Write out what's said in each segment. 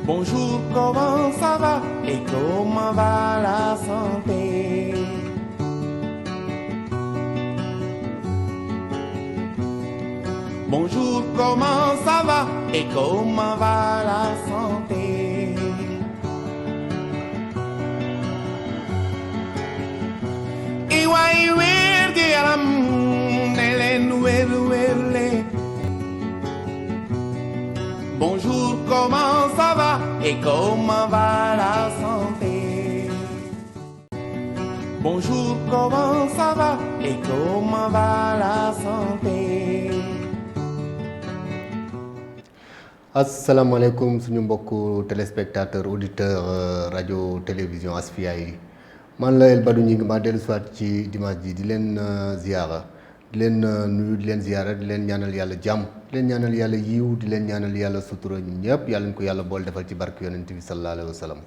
Bonjour, comment ça va et comment va la santé? Bonjour, comment ça va et comment va la santé? Iwai wergi yaram nelen welwele. Bonjour, comment ça va et comment va la santé? Bonjour, comment ça va et comment va la santé? asalaamaaleykum suñu mbokku téléspectateur auditeur radio télévision Asfiya yi man la El Badou ñi ngi ma dellu soit ci dimanche ji di leen ziara di leen nuyu di leen ziara di leen ñaanal yàlla jàmm di leen ñaanal yàlla yiw di leen ñaanal yàlla sutura ñun ñëpp yàlla ñu ko yàlla bool defal ci barke yonent bi sallallahu alayhi wa sallam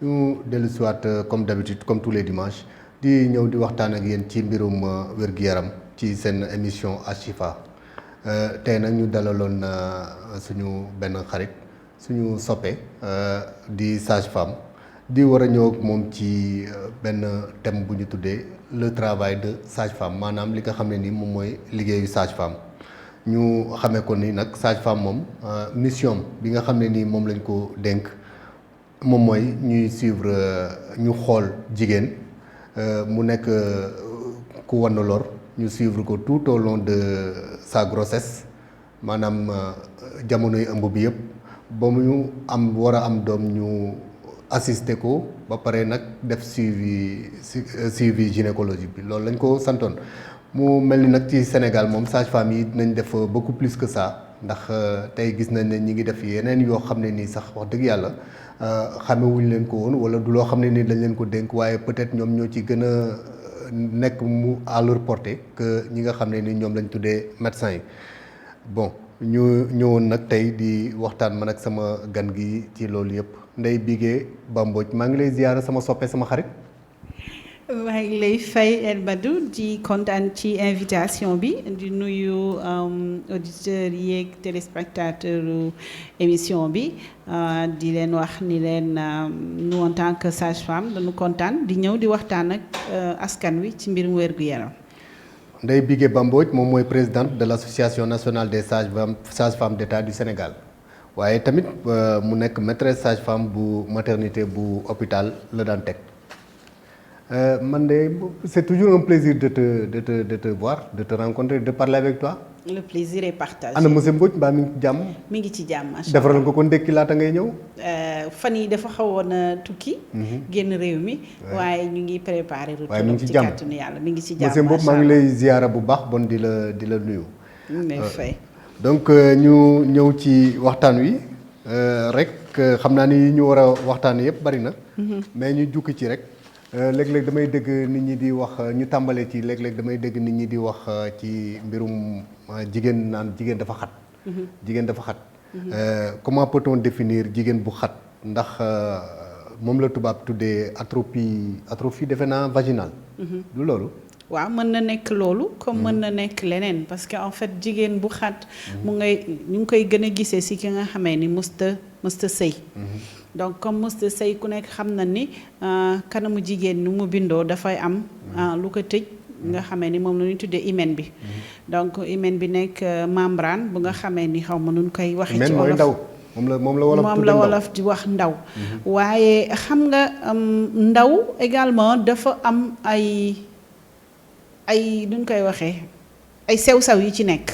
ñu dellu soit comme d'habitude comme tous les dimanches di ñëw di waxtaan ak yéen ci mbirum wér-gu-yaram ci seen émission Ashifa tey nag ñu dalaloon suñu benn xarit suñu soppe di sage-femme di war a ñëw ak moom ci benn thème bu ñu tuddee le travail de sage-femme maanaam li nga xam ne ni moom mooy liggéeyu sage-femme ñu xamee ko ni nag sage-femme moom mission bi nga xam ne ni moom lañ ko dénk moom mooy ñuy suivre ñu xool jigéen mu nekk ku wan lor ñu suivre ko tout au long de sa grossesse maanaam jamonoy ëmb bi yëpp ba mu am war a am doom ñu assister ko ba pare nag def suivi gynécologique bi loolu lañ ko santoon mu mel ni nag ci Sénégal moom sage-femme yi dinañ def beaucoup plus que ça ndax tey gis nañ ne ñi ngi def yeneen yoo xam ne nii sax wax dëgg yàlla xamewuñ leen ko woon wala du loo xam ne nii dañ leen ko dénk waaye peut-être ñoom ñoo ci gën a nekk mu à leur portée que ñi nga xam ne ni ñoom lañ tuddee médecins yi bon ñu ñëwoon nag tey di waxtaan man ak sama gan gi ci loolu yëpp Ndeye Bigué Ba Mbodj maa ngi lay ziyaara sama soppe sama xarit. maa ngi lay fay El Badou di kontaan ci invitation bi di nuyu auditeurs yeeg téléspectateurs émission bi di leen wax ni leen nous en tant que sage-femme dañu kontaan di ñëw di waxtaan ak askan wi ci mbirum wér-gu-yaram. Ndeye Bigué Ba Mbodj moom mooy présidente de l'association nationale des sages-femmes d'État du Sénégal waaye tamit mu nekk maîtresse sage-femme bu maternité bu hôpital Le Dantec. Man de c'est toujours un plaisir de te voir de te rencontrer de parler avec toi. Le plaisir est partagé. ana monsieur Mbodj mbaa mi ngi ci jàmm. mi ngi ci jàmm macha allah defaral nga ko ndekki laata ngay ñëw. fan yi dafa xawoon a tukki. génn réew mi. waaye ñu ngi préparé. waaye mi ngi ci jàmm ci kàttanu yàlla mi ngi ci jàmm. monsieur Mbodj maa ngi lay ziyaara bu baax bon di la nuyu. mais fay. donc ñu ñëw ci waxtaan wi rek xam naa ni ñu war a waxtaan yëpp bari na. mais ñu jukki ci rek. léeg-léeg damay dégg nit ñi di wax ñu tàmbalee ci léeg-léeg damay dégg nit ñi di wax ci mbirum jigéen naan jigéen dafa xat. jigéen dafa xat. Comment peut-on définir jigéen bu xat ndax moom la tubaab tuddee atrophie defe naa vaginale. du loolu. waaw mën na nekk loolu comme mën na nekk leneen parce que en fait jigéen bu xat ñu ngi koy gën a gisee si ki nga xamee ni mësta sëy donc comme mësta sëy ku nekk xam na ni kanamu jigéen nu mu bindoo dafay am lu ko tëj nga xamee ni moom la ñuy tuddee hymen bi donc hymen bi nekk membrane bu nga xamee ni xaw ma nu koy waxee ci wolof moom la wolof di wax ndaw waaye xam nga ndaw également dafa am ay duñ koy waxee ay sew-saw yi ci nekk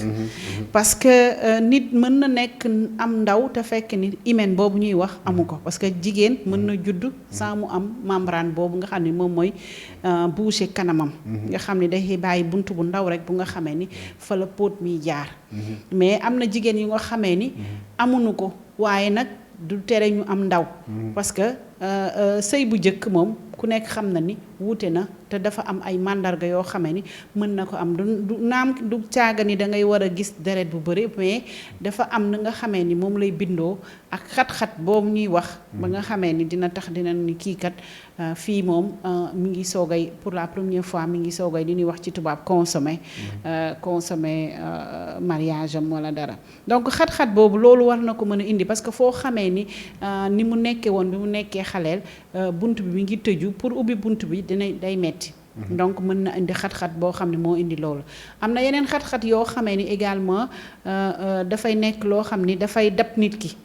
parce que nit mën na nekk am ndaw te fekk ni hymen boobu ñuy wax amu ko parce que jigéen mën na judd sans mu am membrane boobu nga xam ne moom mooy boucher kanamam nga xam ne day bàyyi bunt bu ndaw rek bu nga xamee ni fa la póot mi jaar mais am na jigéen yu nga xamee ni amuñu ko waaye nag du tere ñu am ndaw parce que sëy bu njëkk moom ku nekk xam na ni wuute na te dafa am ay màndarga yoo xamee ni mën na ko am du naam du caaga ni da ngay war a gis deret bu bëri mais dafa am na nga xamee ni moom lay bindoo ak xat-xat boobu ñuy wax ba nga xamee ni dina tax dina ni kii kat fii moom mi ngi soogay pour la première fois mi ngi soogay li ñuy wax ci tubaab consommer mariage am wala dara donc xat-xat boobu loolu war na ko mën a indi parce que foo xamee ni mu nekkee woon bi mu nekkee xaleel bunt bi mi ngi tëju pour ubbi bunt bi day metti donc mën na indi xat-xat boo xam ne moo indi loolu am na yeneen xat-xat yoo xamee ni également dafay nekk loo xam ni dafay dab nit ki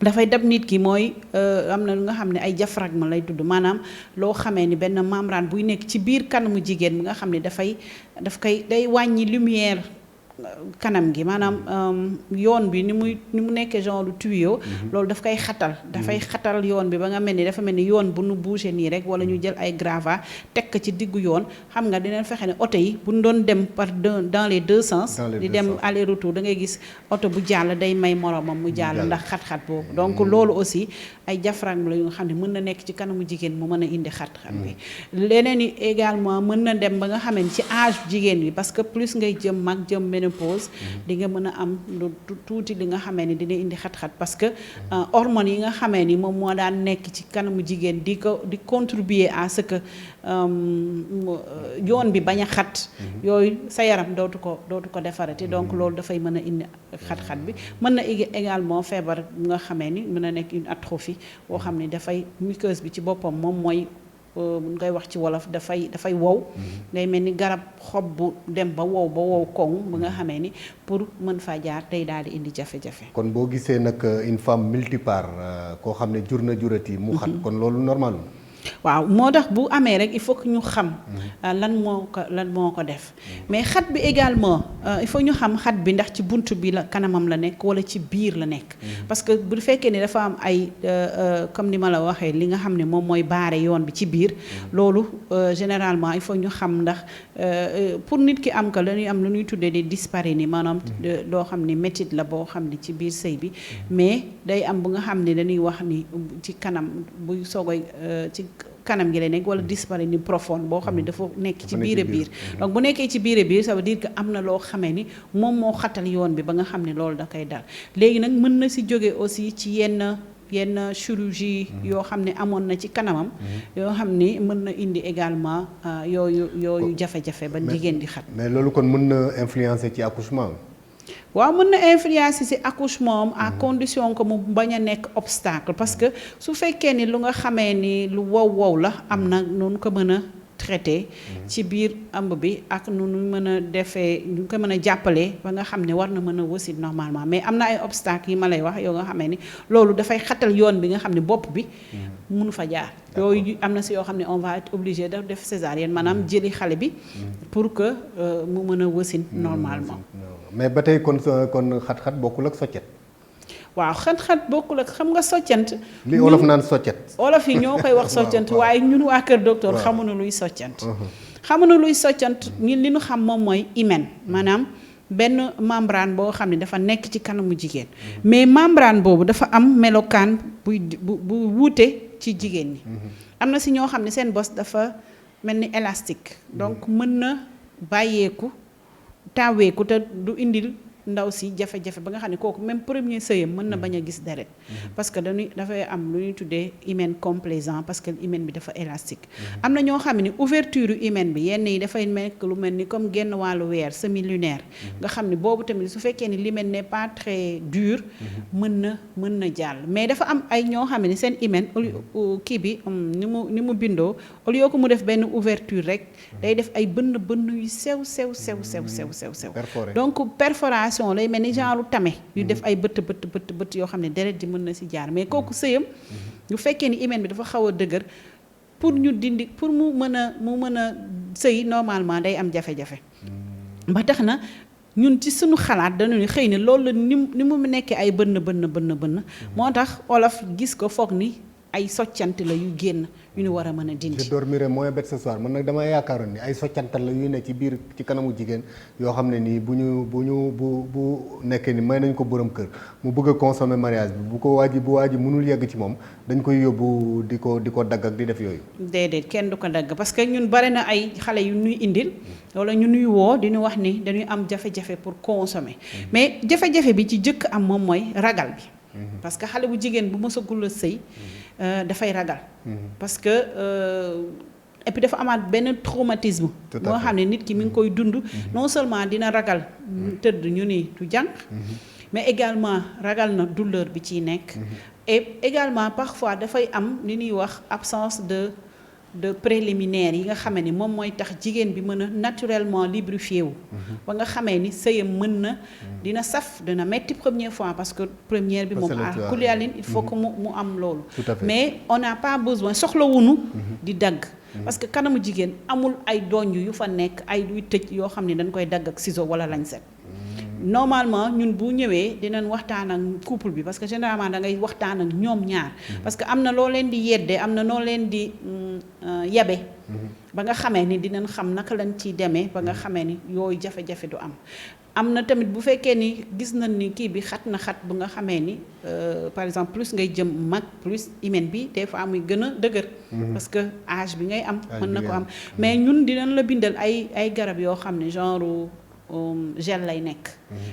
dafay dab nit ki mooy am na lu nga xam ne ay diaphragme lay tudd maanaam loo xamee ni benn membrane buy nekk ci biir kanamu jigéen bi nga xam ne day wàññi lumière kanam gi maanaam yoon bi ni mu nekkee genre tuyau loolu daf koy xatal dafay xatal yoon bi ba nga mel ni dafa mel ni yoon bu nu bouché nii rek wala ñu jël ay gravat teg ko ci diggu yoon xam nga dinañ fexe ne oto yi bu ñu doon dem dans les deux sens di dem aller retour da ngay gis oto bu jàll day may moromam mu jàll ndax xat-xat boobu donc loolu aussi ay diaphragme la yu nga xam ne mën na nekk ci kanamu jigéen mu mën a indi xat-xat bi leneen yi également mën na dem ba nga xamee ni ci âge jigéen bi parce que plus ngay jëm mag jëm ménopause di nga mën a am lu tuuti li nga xamee ni dina indi xat-xat parce que hormones yi nga xamee ni moom moo daan nekk ci kanamu jigéen di contribuer à ce que yoon bi bañ a xat yooyu sa yaram dootu ko defarati donc loolu dafay mën a indi xat-xat bi mën na également feebar bu nga xamee ni mën na nekk une atrophie boo xam ne dafay muqueuse bi ci boppam moom mooy bu ngay wax ci wolof dafay wow day mel ni garab xob bu dem ba wow koŋ ba nga xamee ni pour mën faa jaar day daal di indi jafe-jafe kon boo gisee nag une femme multipare koo xam ne jur na jurati mu xat kon loolu normal waaw moo tax bu amee rek il faut que ñu xam lan moo ko def mais xat bi également il faut ñu xam xat bi ndax ci bunt bi la kanamam la nekk wala ci biir la nekk parce que bu fekkee ne dafa am ay comme ni ma la waxee li nga xam ne moom mooy baare yoon bi ci biir loolu généralement il faut ñu xam ndax pour nit ki am ko lañuy am lu ñuy tuddee di dyspareunie maanaam loo xam ne métit la boo xam ne ci biir sëy bi mais day am bu nga xam ne dañuy wax ni ci kanam buy soogoy ci kanam gi lay nekk wala dyspareunie profonde boo xam ne dafa nekk ci biir biir donc bu nekkee ci biir ça veut dire que am na loo xamee ni moom moo xatal yoon bi ba nga xam ne loolu da koy dal léegi nag mën na si jóge aussi ci yenn chirurgie yoo xam ne amoon na ci kanamam yoo xam ni mën na indi également yooyu jafe-jafe ba jigéen di xat mais loolu kon mën na influencer ci accouchement waaw mën na influencer ci accouchement am à condition que mu bañ a nekk obstacle parce que su fekkee ni lu nga xamee ni lu wow la am na noonu ko mën a traité ci biir ëmb bi ak nu mën a defee ñu ko mën a jàppale ba nga xam ne war na mën a wasin normalement mais am na ay obstacles yi ma lay wax yoo nga xamee ni loolu dafay xatal yoon bi nga xam ne bopp bi mënu fa jaar yooyu am na si yoo xam ne on va être obligé def césarienne maanaam jëli xale bi pour que mu mën a wasin normalement mais ba tey kon xat-xat bokkul ak soccet waaw xat-xat bokkul ak xam nga soccant li olof naan soccet olof yi ñoo koy wax soccant waaye ñun waa kër docteur xamuñu luy soccant xamuñu luy soccant li ñu xam moom mooy hymen maanaam benn membrane boo xam ne dafa nekk ci kanamu jigéen mais membrane boobu dafa am melokaan bu wuute ci jigéen ñi am na si ñoo xam ne seen bos dafa mel ni élastique donc mën na bàyyeeku taaweeku te du indil ndaw si jafe-jafe ba nga xam ne kooku même premier sëyam mën na bañ a gis deret parce que dafay am lu ñuy tuddee hymen complaisant parce que hymen bi dafa élastique am na ñoo xam ne ouverture hymen bi yenn yi dafay nekk lu mel ni comme genn wàllu weer semi lunaire nga xam ne boobu tamit su fekkee ni l'hymen n'est pas très dur mën na jàll mais dafa am ay ñoo xam ne seen hymen kii bi ni mu bindoo au lieu que mu def benn ouverture rek day def ay bënn yu sew donc perforation lay mel ni genre tame yu def ay bët yoo xam ne deret ji mën na ci jaar mais kooku sëyam bu fekkee ni hymen bi dafa xaw a dëgër pour ñu dindi pour mu mën a sëy normalement day am jafe-jafe ba tax na ñun ci suñu xalaat dañu ni xëy na loolu la ni mu nekkee ay bënn moo tax olof gis ko foog ni ay soccante la yu génn yu ñu war a mën a dindi. je dormirai moins bête ce soir man nag dama yaakaaroon ni ay soccantal la yu ne ci biir ci kanamu jigéen yoo xam ne nii bu nekkee ni may nañ ko borom kër mu bëgg a consommer mariage bi bu waa ji mënul yegg ci moom dañ koy yóbbu di ko dagg ak di def yooyu. déedéet kenn du ko dagg parce que ñun bari na ay xale yu ñuy indil wala ñu nuy woo di ñu wax ni dañuy am jafe-jafe pour consommer mais jafe-jafe bi ci jëkk am moom mooy ragal bi. parce que xale bu jigéen bu mësagul a sëy dafay ragal. parce que et puis dafa amaat benn traumatisme. moo xam ne nit ki mi ngi koy dund. non seulement dina ragal. tëdd ñu ni du jànq. mais également ragal na douleur bi ciy nekk. et également parfois dafay am li ñuy wax absence de préliminaires yi nga xamee ni moom mooy tax jigéen bi mën a naturellement lubrifié wu. ba nga xamee ni sëyam mën na dina saf dina metti première fois parce que première bi moom kuliyalin il faut que mu am loolu. mais on n'a pas besoin soxlawunu di dagg. parce que kanamu jigéen amul ay donj yu fa nekk ay luy tëj yoo xam ne dañ koy dagg ak ciseau wala lañset. normalement ñun bu ñëwee dinañ waxtaan ak couple bi parce que généralement da ngay waxtaan ak ñoom ñaar. parce que am na loo leen di yeddee am na noo leen di yabe. ba nga xamee ni dinañ xam naka lañ ciy demee ba nga xamee ni yooyu jafe-jafe du am. am na tamit bu fekkee ni gis nañ ni kii bi xat na xat bu nga xamee ni par exemple plus ngay jëm mag plus hymen bi des fois muy gën a dëgër. parce que âge bi ngay am. mën na ko am mais ñun dinañ la bindal ay garab yoo xam ne genre. gel lay nekk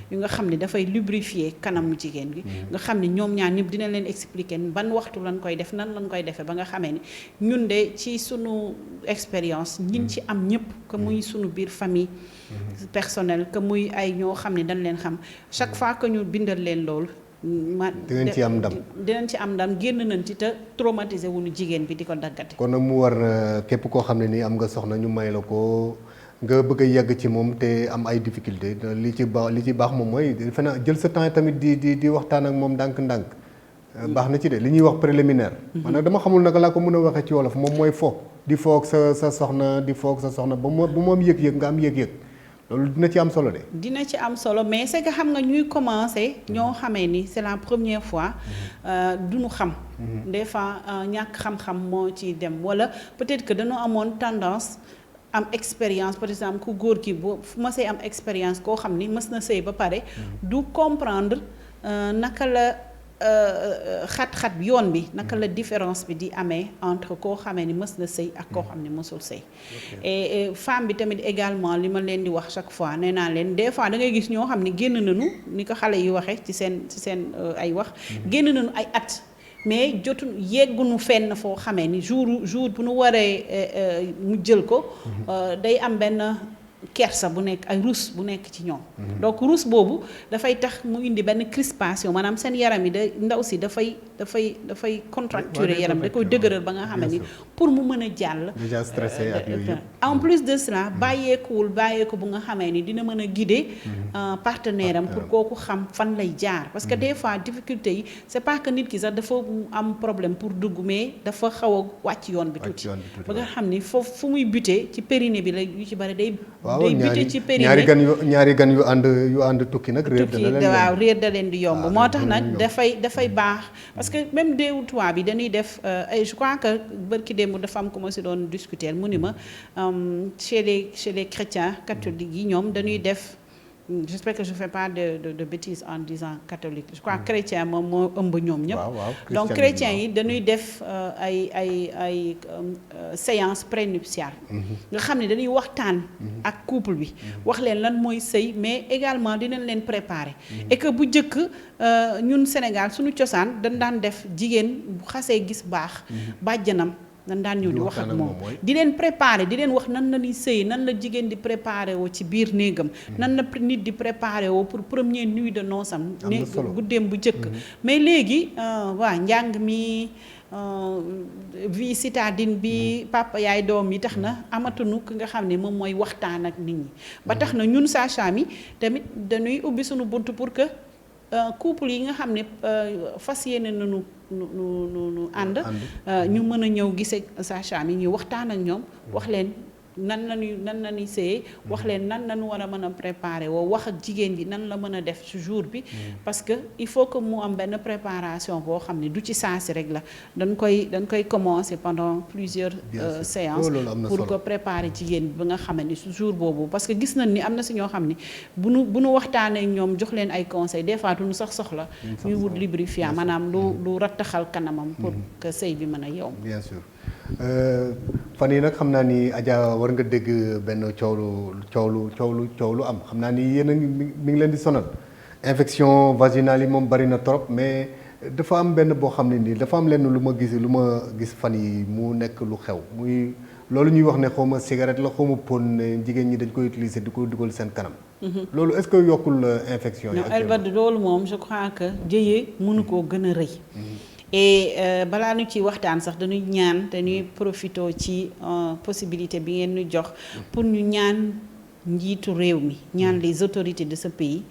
yu nga xam ne dafay lubrifier kanamu jigéen gi nga xam ne ñoom ñaar ñëpp dina leen expliquer ban waxtu lañ koy def nan lañ koy defee ba nga xamee ni ñun de ci sunu expérience ñin ci am ñëpp que muy sunu biir famille personnelle que muy ay ñoo xam ne dañ leen xam chaque fois que ñu bindal leen loolu dinañ ci am ndam dinañ ci am ndam génn nañ ci te traumatisé wuñu jigéen bi di ko daggate kon nag mu war képp koo xam ne nii am nga soxna ñu may la ko nga bëgg a yegg ci moom te am ay difficulté li ci baax moom mooy defe naa jël sa temps tamit di waxtaan ak moom ndànk-ndànk baax na ci de li ñuy wax préliminaire man nag dama xamul naka laa ko mën a waxee ci wolof moom mooy di foog sa soxna ba moom yëg-yëg nga am yëg-yëg loolu dina ci am solo de. dina ci am solo mais c'est que xam nga ñuy commencer ñoo xamee ni c'est la première fois duñu xam des fois ñàkk xam-xam moo ci dem wala peut-être que dañoo amoon tendance am expérience par exemple ku góor ki boo fu ma see am expérience koo xam ni mës na sëy ba pare du comprendre naka la xat-xat bi yoon bi naka la différence bi di amee entre koo xamee ni mës na sëy ak koo xam ne mësul sëy et femme bi tamit également li ma leen di wax chaque fois nee naa leen des fois da ngay gis ñoo xam ne génn nañu ni ko xale yi waxee ci seen ay wax génn nañu ay at mais jotu yegguñu fenn foo xamee ni jour bu nu waree mu jël ko day am benn kersa bu nekk ay rus bu nekk ci ñoom donc rus boobu dafay tax mu indi benn crispation maanaam seen yaram yi da ndaw si dafay contracturer yaram da koy dëgëral ba nga xam ni pour mu mën a jàll déjà stressé ak yooyu en plus de cela bàyyeeku bu nga xamee ni dina mën a guider partenaire am pour kooku xam fan lay jaar parce que des fois difficulté yi c'est pas que nit ki sax dafa am problème pour dugg mais dafa xaw a wàcc yoon bi tuuti ba nga xam ni foofu fu muy buté ci périnée bi la yu ci bari day buté ci périnée ñaari gan yu ànd tukki nag réer da leen di yomb moo tax nag dafay baax parce que même déewu tubaab bi dañuy def je crois que bërki démb dafa am ku ma si doon discuter mu ni ma chez les chrétiens catholiques yi ñoom dañuy def j'espère que je fais pas de bêtises en disant catholique je crois chrétien moom moo ëmb ñoom ñëpp donc chrétiens yi dañuy def ay séance prénuptiale nga xam ne dañuy waxtaan ak couple bi wax leen lan mooy sëy mais également dinañ leen préparer et que bu njëkk ñun Sénégal suñu cosaan dañ daan def jigéen bu xasee gis baax bàjjanam nan daan ñëw di wax ak moom di leen préparer di leen wax nan la ñuy sëy nan la jigéen di préparer woo ci biir néegam nan la nit di préparer woo pour première nuit de noces am ne guddeem bu njëkk mais léegi njàng mi vie citadine bi papa yaay doom yi tax na amatuñu ki nga xam ne moom mooy waxtaan ak nit ñi ba tax na ñun sage-femme yi tamit dañuy ubbi suñu bunt pour que couple yi nga xam ne fas yéene nañu nu ànd ñu mën a ñëw gisee sage-femme yi ñu waxtaan ak ñoom wax leen nan la ñuy sëyee wax leen nan la ñu war a mën a préparer woo wax ak jigéen gi nan la mën a def ci jour bi parce que il faut que mu am benn préparation boo xam ne du ci saasi rek la dañ koy commencer pendant plusieurs séances pour que préparer jigéen bi ba nga xam ne su jour boobu parce que gis nañ ni am na si ñoo xam ne bu nu waxtaanee ñoom jox leen ay conseils des fois duñu sax soxla ñuy wut lubrifiant maanaam lu rattaxal kanamam pour que sëy bi mën a yow bien sûr fan yi nag xam naa ni Adja war nga dégg benn coow lu am xam naa ni yéen a ngi mi ngi leen di sonal infection vaginale yi moom bari na trop mais dafa am benn boo xam ne nii dafa am lenn lu ma gis fan yi mu nekk lu xew muy loolu ñuy wax ne xaw ma cigarette la xaw ma pon ne jigéen ñi dañ koy utiliser di ko dugal seen kanam. loolu est-ce que yokkul infection yi. Albert loolu moom je crois que jëyee mënu koo gën a rëy. et balaa ñu ci waxtaan sax dañuy ñaan dañuy profité ci possibilité bi ngeen ñu jox pour ñu ñaan njiitu réew mi ñaan les autorités de ce pays.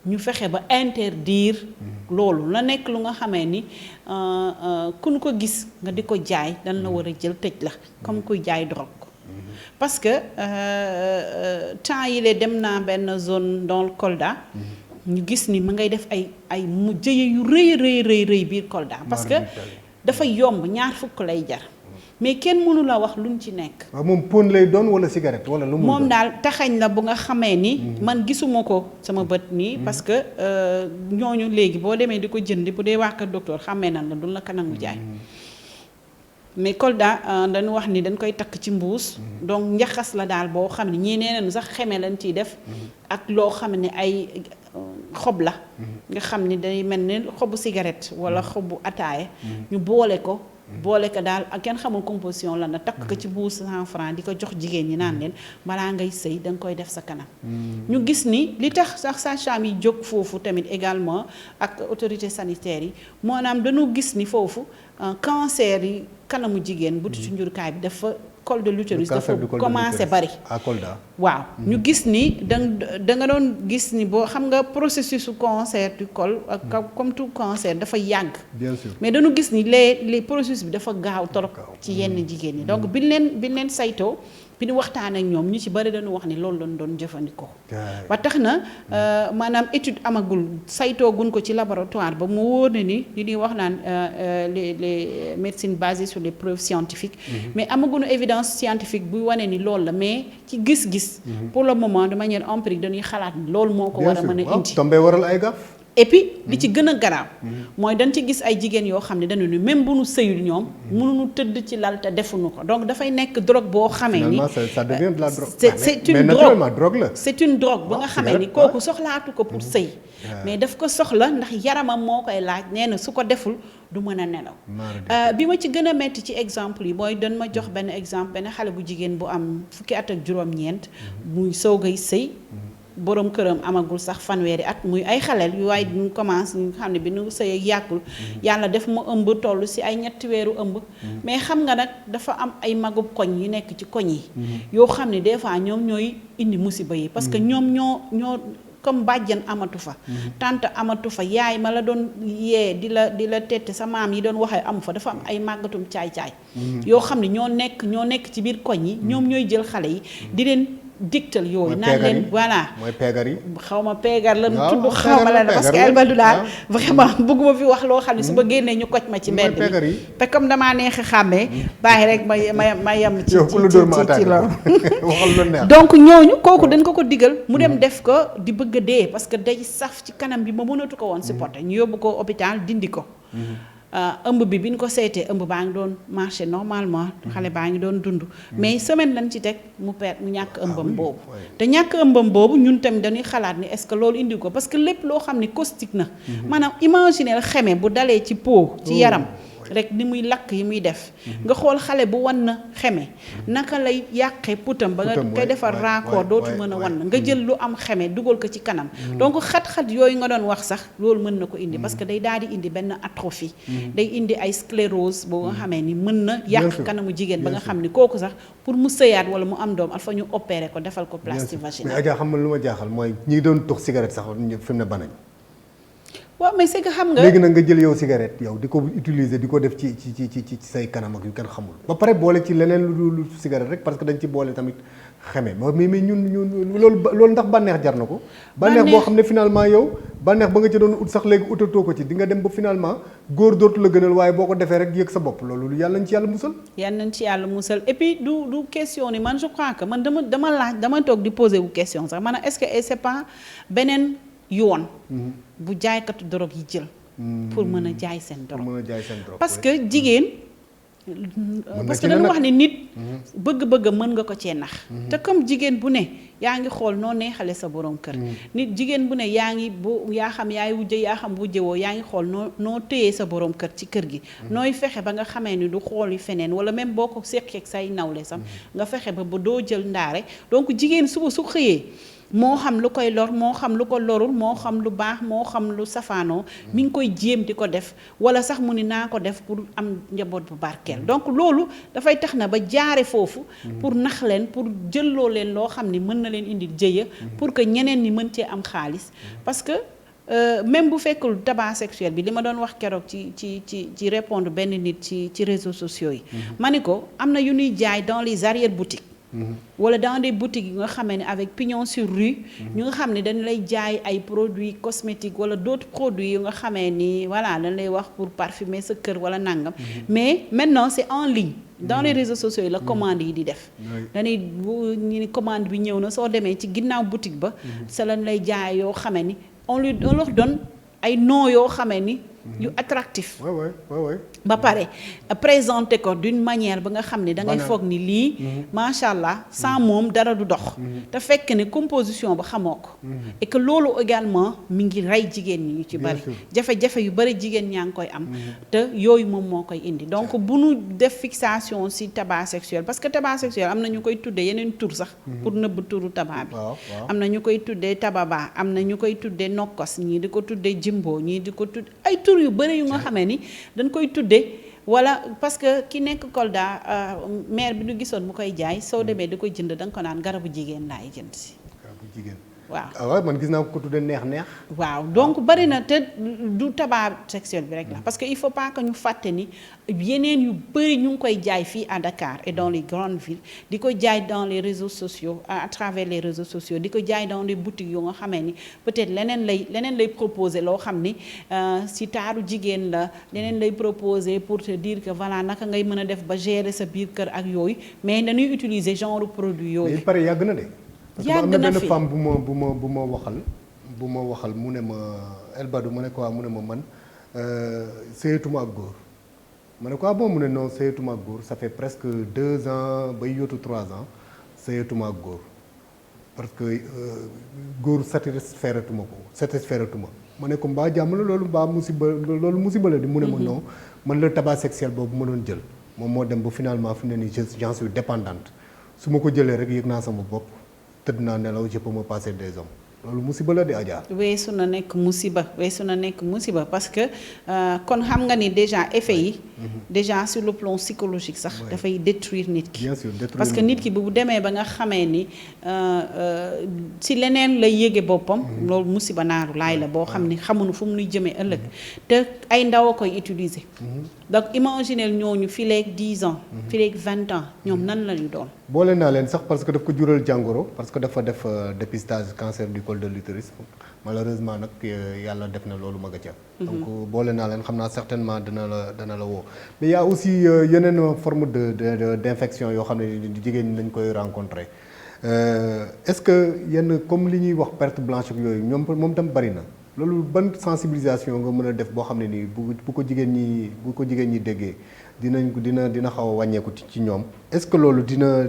ñu fexe ba interdire loolu la nekk lu nga xamee ni ku ñu ko gis nga di ko jaay dañ la war a jël tëj la comme kuy jaay drogue parce que temps yi lee dem naa benn zone dans le Kolda ñu gis ni ma ngay def ay mu jëye yu rëy biir Kolda parce que dafa yomb ñaar fukk lay jar mais kenn mënu la wax luñ ci nekk. waaw moom pon lay doon wala cigarette wala lu mu moom daal taxañ la bu nga xamee ni. man gisuma ko sama bët nii. parce que ñooñu léegi boo demee di ko jëndi bu dee waa kër docteur xamee nan la duñ la ko nangu jaay. mais Kolda dañu wax ni dañ koy takk ci mbuus. donc njaxas la daal boo xam ne ñii nee nañu sax xeme lañ ciy def. ak loo xam ne ay xob la. nga xam ni day mel ni xobu cigarette wala xobu ataaye. ñu boole ko. boole ko daal ak kenn xamul composition la na takk ko ci mbuus 100 francs di ko jox jigéen ñi naan leen balaa ngay sëy da nga koy def sa kanam. ñu gis ni li tax sax sage-femme yi jóg foofu tamit également ak autorités sanitaires yi maanaam dañu gis ni foofu cancer yi kanamu jigéen butitu njurukaay bi dafa col de l'utérus dafa commencé bari à Kolda waaw ñu gis ni da nga doon gis ni boo xam nga processus su cancer du col comme tout cancer dafa yàgg bien sûr mais dañu gis ni les processus bi dafa gaaw trop ci yenn jigéen ñi donc biñ leen saytoo bi ñu waxtaan ak ñoom ñu ci bari dañu wax ni loolu lañ doon jëfandikoo ba tax na maanaam étude amagul saytoo gun ko ci laboratoire ba mu wóor ne ni li ñuy wax naan les médecines basées sur les preuves scientifiques mais amaguñu évidence scientifique buy wane ni loolu la mais ci gis-gis pour le moment de manière empirique dañuy xalaat ni loolu moo ko war a mën a indi tombé waral ay gaf et puis li ci gën a garaaw mooy dañ ci gis ay jigéen yoo xam ne dañu ni même bu nu sëyul ñoom mënuñu tëdd ci lal te defuñu ko donc dafay nekk drogue boo xamee ni ça devient de la drogue c'est une drogue la c'est une drogue ba nga xamee ni kooku soxlaatu ko pour sëy mais daf ko soxla ndax yaramam moo koy laaj nee na su ko deful du mën a nelaw bi ma ci gën a metti ci exemple yi mooy dañ ma jox benn exemple benn xale bu jigéen bu am fukki at ak juróom-ñeent muy soogay sëy borom këram amagul sax fanweeri at muy ay xaleel yu waaye ñu commencé ñu xam ne bi nu sëy ak yàggul yàlla def ma ëmb toll ci ay ñetti weeru ëmb mais xam nga nag dafa am ay magub koñ yu nekk ci koñ yi yoo xam ne des fois ñoom ñooy indi musiba yi parce que ñoom ñoo comme bàjjan amatu fa tante amatu fa yaay ma la doon yee di la tette sa maam yi doon waxee amu fa dafa am ay màggatum caay-caay yoo xam ne ñoo nekk ci biir koñ yi ñoom ñooy jël xale yi di leen digtal yooyu naan leen voilà mooy peegar yi xaw ma peegar la tudd xaw ma la parce que Elbadou daal vraiment bëgguma fi wax loo xam ne su ma génnee ñu koj ma ci mbedd mi te comme damaa neex a xàmmee bàyyi rek ma yem ci loolu donc ñooñu kooku dañ ko digal mu dem def ko di bëgg a dee parce que day saf ci kanam bi ma mënatu ko woon supporter ñu yóbbu ko hôpital dindi ko ëmb bi ñu ko seetee ëmb baa ngi doon marché normalement xale baa ngi doon dund mais semaine lañ ci teg mu ñàkk ëmbam boobu te ñàkk ëmbam boobu ñun tamit dañuy xalaat ni est-ce que loolu indi ko parce que lépp loo xam ne caustique na maanaam imaginer xeme bu dalee ci peau ci yaram rek ni muy lakk yi muy def nga xool xale bu wan na xeme naka lay yàqee putam ba nga koy defar raccord dootu mën a wan nga jël lu am xeme dugal ko ci kanam donc xat-xat yooyu nga doon wax sax loolu mën na ko indi parce que day daal di indi benn atrophie day indi ay sclérose boo nga xamee ni mën na yàq kanamu jigéen ba nga xam ni kooku sax pour mu sëyaat wala mu am doom al fa ñu opérer ko defal ko plastie vaginale mais Adja xam nga lu ma jaaxal mooy ñi doon tux cigarette sax fi mu ne banañ waaw mais c'est que xam nga léegi nag nga jël yow cigarette yow di ko utiliser di ko def ci say kanam ak yu kenn xamul ba pare boole ci leneen lu cigarette rek parce que dañ ci boole tamit xeme mais ñun loolu ndax bànneex jar na ko. bànneex boo xam ne finalement yow bànneex ba nga ci doon ut sax léegi utatoo ko ci di nga dem ba finalement góor dootu la gënal waaye boo ko defee rek yëg sa bopp loolu yàlla nañ ci yàlla musal. yàlla nañ ci yàlla musal et puis du question ni man je crois que man dama toog di poser wu question sax man est-ce que c'est pas beneen yoon. bu jaaykatu drogue yi jël. pour mën a jaay seen drogue. parce que jigéen. parce que dañu wax ni nit bëgg-bëgg mën nga ko cee nax te comme jigéen bu ne yaa ngi xool noo neexale sa borom kër nit jigéen bu ne yaa ngi yaa xam yaay wujje yaa xam wujjewoo yaa ngi xool noo téyee sa borom kër ci kër gi nooy fexe ba nga xamee ni du xooli feneen wala même boo ko seqeek say nawle sam nga fexe ba doo jël ndaare donc jigéen suba su xëyee moo xam lu koy lor moo xam lu ko lorul moo xam lu baax moo xam lu safaanoo mi ngi koy jéem di ko def wala sax mu ni naa ko def pour am njaboot bu barkeel donc loolu dafay tax na ba jaare foofu pour nax leen pour jëlloo leen loo xam ni mën na leen indil jëya pour que ñeneen ñi mën cee am xaalis parce que même bu fekkul tabac sexuel bi li ma doon wax keroog ci répondre benn nit ci réseaux sociaux yi ma ni ko am na yu ñuy jaay dans les arrière-boutiques wala dans des boutiques yi nga xamee ne avec pignon sur rue ñu nga xam ne dañ lay jaay ay produits cosmétiques wala d'autres produits yu nga xamee ni voilà dañ lay wax pour parfumer sa kër wala nangam mais maintenant c'est en ligne dans les réseaux sociaux yi la commande yi di def dañuy bu ñu ni commande bi ñëw na soo demee ci ginnaaw boutique ba sa lañ lay jaay yoo xamee ni on leur donne ay noms yoo xamee ni yu attractif ba pare présenté ko d'une manière ba nga xam ne da ngay foog ni lii macha allah sans moom dara du dox te fekk ne composition ba xamoo ko et que loolu également mi ngi rey jigéen ñi ñu ci bari jafe-jafe yu bari jigéen ñaa ngi koy am te yooyu moom moo koy indi donc bu nu def fixation ci tabac sexuel parce que tabac sexuel am na ñu koy tuddee yeneen tur sax pour nëbb turu tabac bi am na ñu koy tuddee tababa am na ñu koy tuddee nokkos ñii di ko tuddee jimbo ñii di ko tudd ay tur yu bari yu nga xamee ni dañ koy tuddee wala parce que ki nekk Kolda maire bi du gisoon mu koy jaay soo demee di koy jënd da nga ko naan garabu jigéen laay jënd si. garabu jigéen. waaw man gis naa ko tuddee neex. waaw donc bari na te du tabac sexuel bi rek la parce que il faut pas que ñu fàtte ni yeneen yu bari ñu ngi koy jaay fii à Dakar et dans les grandes villes di ko jaay dans les réseaux sociaux à travers les réseaux sociaux di ko jaay dans les boutiques yu nga xamee ni peut-être leneen lay proposer loo xam ni si taaru jigéen la leneen lay proposer pour te dire que voilà naka ngay mën a def ba gérer sa biir kër ak yooyu mais dañuy utiliser genre produit yooyu. mais il paraît yàgg na de. yàgg na fi parce que am na benn femme bu ma waxal mu ne ma Elbadou ma ne ko mu ne ma man sëyatuma ak góor ma ne ko bon mu ne non sëyatuma ak góor ça fait presque 2 ans bay yóotu 3 ans sëyatuma ak góor parce que góor satisfairatuma ma ne ko mbaa jàmm la loolu mbaa musiba la di mu ne ma non man la tabac sexuel boobu ma doon jël moom moo dem ba finalement fi ne nii j'en suis dépendante su ma ko jëlee rek yëg naa sama bopp tëdd naa nelaw je peux me passer des hommes loolu musiba la di Adja. weesu na nekk musiba parce que kon xam nga ni déjà effet yi. déjà sur le plan psychologique sax. dafay détruire nit ki. bien sûr détruire parce que nit ki bu demee ba nga xamee ni si leneen lay yéege boppam. loolu musiba naaru laay la boo xam ni xamuñu fu mu nuy jëmee ëllëg. te ay ndaw a koy utiliser. donc imaginez ñooñu fileeg 10 ans. fileeg 20 ans ñoom nan la ñu doon. boole naa leen sax parce que daf ko jural jàngoro parce que dafa def dépistage cancer du col de l'utérus malheureusement nag yàlla def na loolu ma nga ca. donc boole naa leen xam naa certainement dana la woo. mais y a aussi yeneen forme d'infection yoo xam ne jigéen ñi dañ koy rencontrer est-ce que yenn comme li ñuy wax perte blanche ak yooyu moom tam bari na loolu ban sensibilisation nga mën a def boo xam ne nii bu ko jigéen ñi déggee dina xaw a wàññeeku ci ñoom est-ce que loolu dina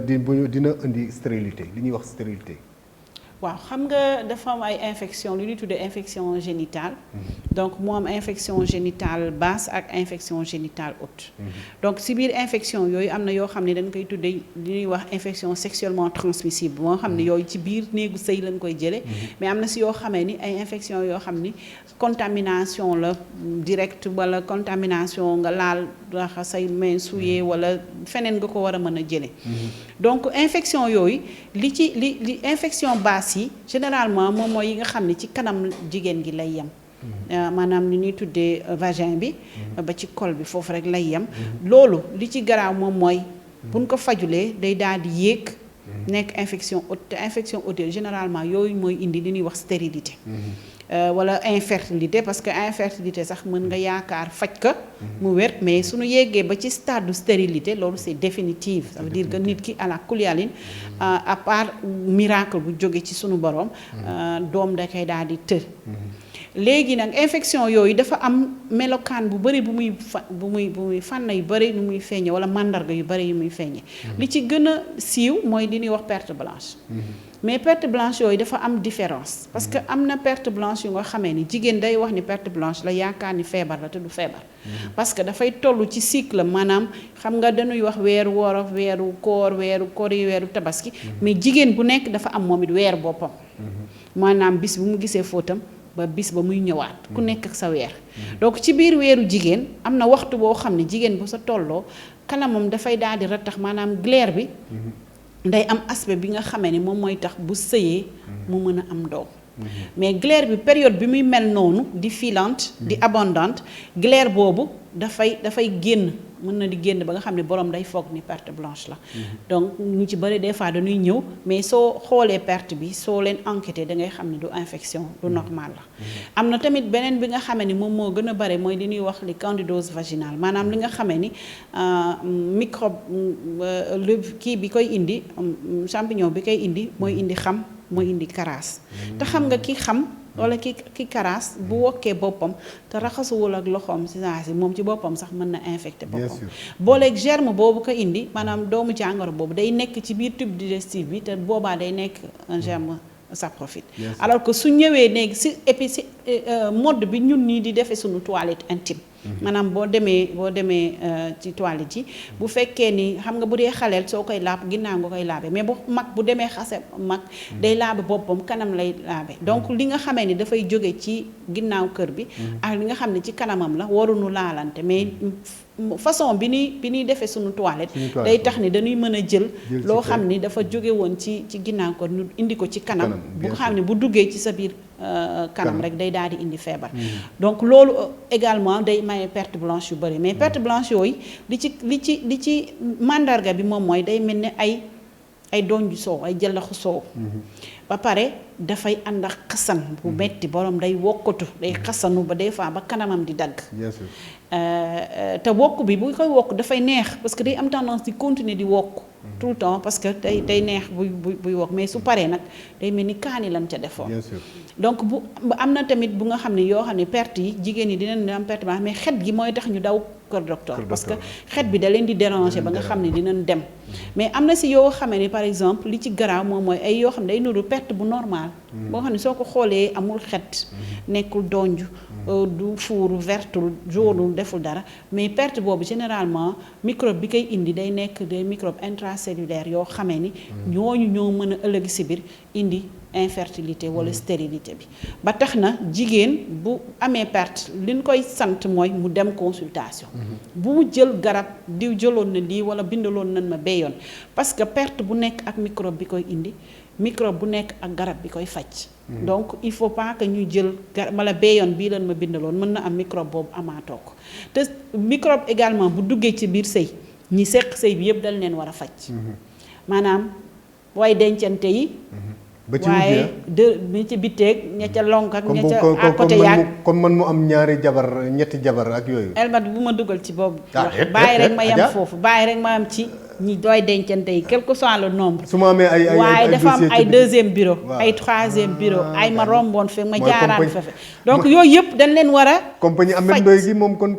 indi stérilité li ñuy wax stérilité. waaw xam nga dafa am ay infection li ñuy tuddee infection génitale donc moo am infection génitale basse ak infection génitale haute donc si biir infection yooyu am na yoo xam ne dañ koy tuddee li ñuy wax infection sexuellement transmissible moo xam ne yooyu ci biir néegu sëy lañ koy jëlee mais am na si yoo xamee ni ay infection yoo xam ni contamination la directe wala contamination nga laal raxa say main souillé wala feneen nga ko war a mën a jëlee donc infection yooyu li infection basse yi généralement moom mooy yi nga xam ne ci kanam jigéen gi lay yem maanaam li ñuy tuddee vagin bi ba ci col bi foofu rek lay yem loolu li ci garaaw moom mooy buñ ko fajulee day daal di yéeg nekk infection te infection utérine généralement yooyu mooy indi li ñuy wax stérilité wala infertilité parce que infertilité sax mën nga yaakaar faj ka mu wér mais suñu yeggee ba ci stade de stérilité loolu c'est définitive ça veut dire que nit ki à la kulialin à part miracle bu jóge ci sunu borom doom da koy daal di të léegi nag infection yooyu dafa am melokaan bu bëri bu muy fànn yu bëri nu muy feeñe wala mandarga yu bëri yu muy feeñe li ci gën a siiw mooy li ñuy wax perte blanche mais perte blanche yooyu dafa am différence parce que am na perte blanche yu nga xamee ni jigéen day wax ni perte blanche la yaakaar ni feebar la te du feebar parce que dafay toll ci cycle maanaam xam nga dañuy wax weeru wolof weeru koor weeru kori weeru tabaski mais jigéen bu nekk dafa am moom it weer boppam maanaam bis bu mu gisee fóotam ba bis ba muy ñëwaat ku nekk ak sa weer donc ci biir weeru jigéen am na waxtu boo xam ne jigéen bu sa tolloo kanamam dafay daal di rattax maanaam glaire bi day am aspect bi nga xamee ni moom mooy tax bu sëyee mu mën a am doom mais glaire bi période bi muy mel noonu di filante di abondante glaire boobu dafay génn mën na di génn ba nga xam ne borom day foog ni perte blanche la donc ñu ci bëri des fois dañuy ñëw mais soo xoolee perte bi soo leen enquêté da ngay xam ne du infection du normal la am na tamit beneen bi nga xamee ni moom moo gën a bëri mooy li ñuy wax li candidose vaginale maanaam li nga xamee ni microbe kii bi koy indi champignon bi koy indi mooy indi xam mooy indi karaas te xam nga ki xam wala ki karaas bu wokkee boppam te raxasuwul ak loxoom si saa si moom ci boppam sax mën na infecté boppam booleeg germe boobu ko indi maanaam doomu jàngoro boobu day nekk ci biir tube digestif bi te boobaa day nekk un germe saprophyte alors que su ñëwee léegi si et puis si mode bi ñun nii di defee suñu toilette intime maanaam boo demee ci toilette yi bu fekkee ni xam nga bu dee xaleel soo koy laab ginnaaw nga koy laabe mais bu mag bu demee xase mag day laabe boppam kanam lay laabe donc li nga xamee ni dafay jóge ci ginnaaw kër bi ak li nga xam ne ci kanamam la waruñu laalante mais façon bi ñuy defee suñu toilette day tax ni dañuy mën a jël loo xam ni dafa jóge woon ci ginnaaw kër ñu indi ko ci kanam bu nga xam ne bu duggee ci sa biir kanam rek day daal di indi feebar donc loolu également day maye perte blanche yu bëri mais perte blanche yooyu li ci mandarga bi moom mooy day mel ni ay donju soow ay jëllaxu soow ba pare dafay ànd ak xasan bu metti borom day wokkatu day xasanu ba des fois ba kanamam di dagg te wokk bi bu koy wokk dafay neex parce que day am tendance di continuer di wokk tout le temps parce que day neex buy wokk mais su paree nag day mel ni kaani lan ca defoon donc bu am na tamit bu nga xam ne yoo xam ne perte yi jigéen ñi dinañ am perte mais xet gi mooy tax ñu daw kër docteur parce que xet bi da leen di déranger ba nga xam ne dinañ dem mais am na si yoo xamee ni par exemple li ci garaaw moom mooy ay yoo xam ne day nuru perte bu normal boo xam ne soo ko xoolee amul xet nekkul donju du fuuru vertul jaunul deful dara mais perte boobu généralement microbe bi koy indi day nekk des microbes intracellulaires yoo xamee ni ñooñu ñoo mën a ëllëg si biir indi infertilité wala stérilité bi ba tax na jigéen bu amee perte li ñu koy sant mooy mu dem consultation bu mu jël garab diw jëloon na lii wala bindaloon nañ ma béyoon parce que perte bu nekk ak microbe bi koy indi microbe bu nekk ak garab bi koy faj donc il faut pas que ñu jël garab wala béyoon bii lan ma bindaloon mën na am microbe boobu amaatoo ko te microbe également bu duggee ci biir sëy ñi seq sëy bi yëpp dañ leen war a faj maanaam way dencante yi waaye ñi ci bitteeg ña ca lonk ak ña ca à côté yaag comme man mu am ñaari jabar ñetti jabar ak yooyu elmat bu ma dugal ci boobu bàyyi rek ma yem foofu bàyyi rek ma am ci ñi doy dencante yi quel que soit le nombre su ma amee ay waaye dafa am ay deuxième bureau ay troisième bureau ay ma romboon fe ma jaaraan fa fe donc yooyu yëpp dañ leen war a compagnie Ameth Ndoye gi moom kon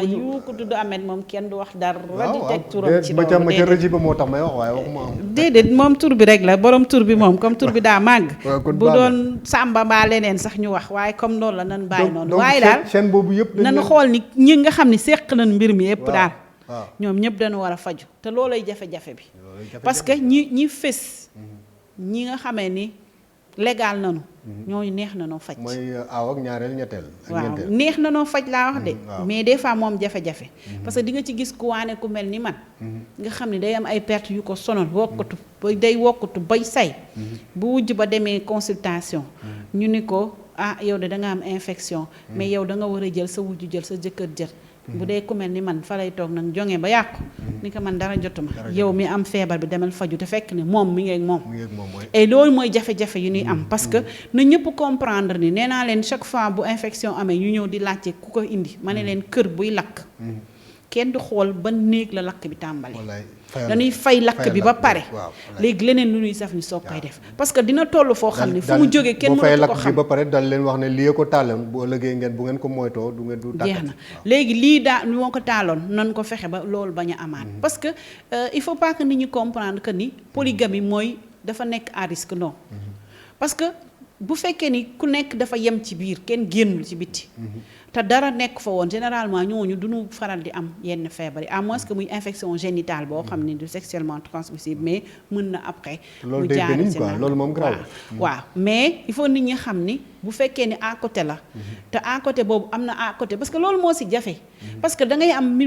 yu ko tudd Ameth moom kenn du wax dara di teg turam ci ma ca régi ba moo tax may wax waaye waxuma am déedéet moom tur bi rek la borom tur bi moom comme tur bi daa màgg bu doon sàmba mbaa leneen sax ñu wax waaye comme noonu la nan bàyyi noonu waaye daal chaîne boobu yëpp nañu xool ni ñi nga xam ne seq nañ mbir mi yëpp daal ñoom ñëpp dañu war a faju te loolay jafe-jafe bi parce que ñi fës ñi nga xamee ni légal nanu ñooñu neex na noo faj mooy aaw ak ñaareel ñetteel waaw neex na noo faj laa wax de mais des fois moom jafe-jafe parce que di nga ci gis ku waane ku mel ni man nga xam ne day am ay perte yu ko sonal wokkatu ba day wokkatu bay say bu wujj ba demee consultation ñu ni ko ah yow de da nga am infection mais yow da nga war a jël sa wujju jël sa jëkkër jël bu dee ku mel ni man fa lay toog nag jonge ba yàqu ni ko man dara jotuma yow mi am feebar bi demal faju te fekk ni moom mi ngi ak moom et loolu mooy jafe-jafe yu ñuy am parce que na ñëpp comprendre ni nee naa leen chaque fois bu infection amee ñu ñëw di laajte ku ko indi ma ne leen kër buy lakk kenn du xool ba néeg la lakk bi tàmbale dañuy fay lakk bi ba pare léegi leneen lu ñuy saf ñu soog koy def parce que dina toll foo xam ne fu mu jógee kenn mënatu ko xam ba pare dal leen wax ne lii ko taaloon boo ëllëgee ngeen bu ngeen ko moytoo du ngeen du tàkkat jeex na léegi lii daa moo ko taaloon nan ko fexe ba loolu bañ a amaat parce que il faut pas que nit ñi comprendre que ni polygamie mooy dafa nekk à risque non parce que bu fekkee ni ku nekk dafa yem ci biir kenn génnul ci bitti te dara nekk fa woon généralement ñooñu duñu faral di am yenn feebar yi à moins que muy infection génitale boo xam ne du sexuellement transmissible mais mën na après mu jaari si loolu moom grave waaw mais il faut nit ñi xam ni bu fekkee ni à côté la te à côté boobu am na à côté parce que loolu moo si jafe parce que da ngay am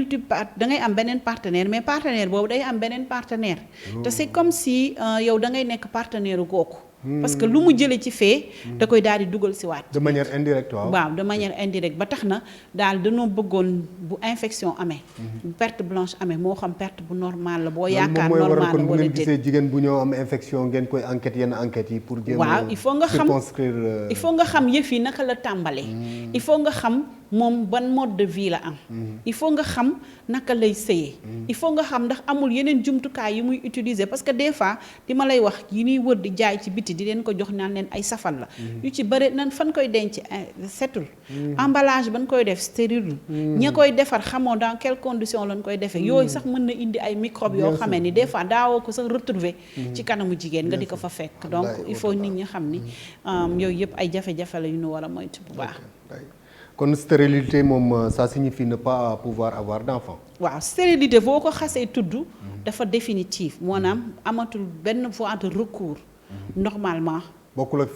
da ngay am beneen partenaire mais partenaire boobu day am beneen partenaire te c'est comme si yow da ngay nekk partenaire u kooku parce que lu mu jëlee ci fee da koy daal di dugal si waat de manière indirecte waaw de manière indirecte ba tax na daal dañoo bëggoon bu infection amee perte blanche amee moo xam perte bu normal la boo yaakaar normal la kon bu wala ngeen gisee jigéen bu ñëw am infection ngeen koy enquête yenn enquêtes yi pour jéem waaw il faut nga xam yëf yi naka la tàmbalee il faut nga xam moom ban mode de vie la am il faut nga xam naka lay sëyee il faut nga xam ndax amul yeneen jumtukaay yi muy utiliser parce que des fois di ma lay wax yi ñuy wër di jaay ci biti di leen ko jox naan leen ay safal la yu ci bëri nan fan koy denc setul emballage ban koy def stérile ña koy defar xamoo dans quelles conditions lañ koy defee yooyu sax mën na indi ay microbes yoo xamee ni des fois daawoo ko sax retrouver ci kanamu jigéen nga di ko fa fekk donc il faut nit ñi xam ni yooyu yëpp ay jafe-jafe la yu ñu war a moytu bu baax kon stérilité moom ça signifie ne pas pouvoir avoir d'enfant. waaw stérilité boo ko xasee tudd dafa définitive maanaam amatul benn voie de recours normalement bokkul ak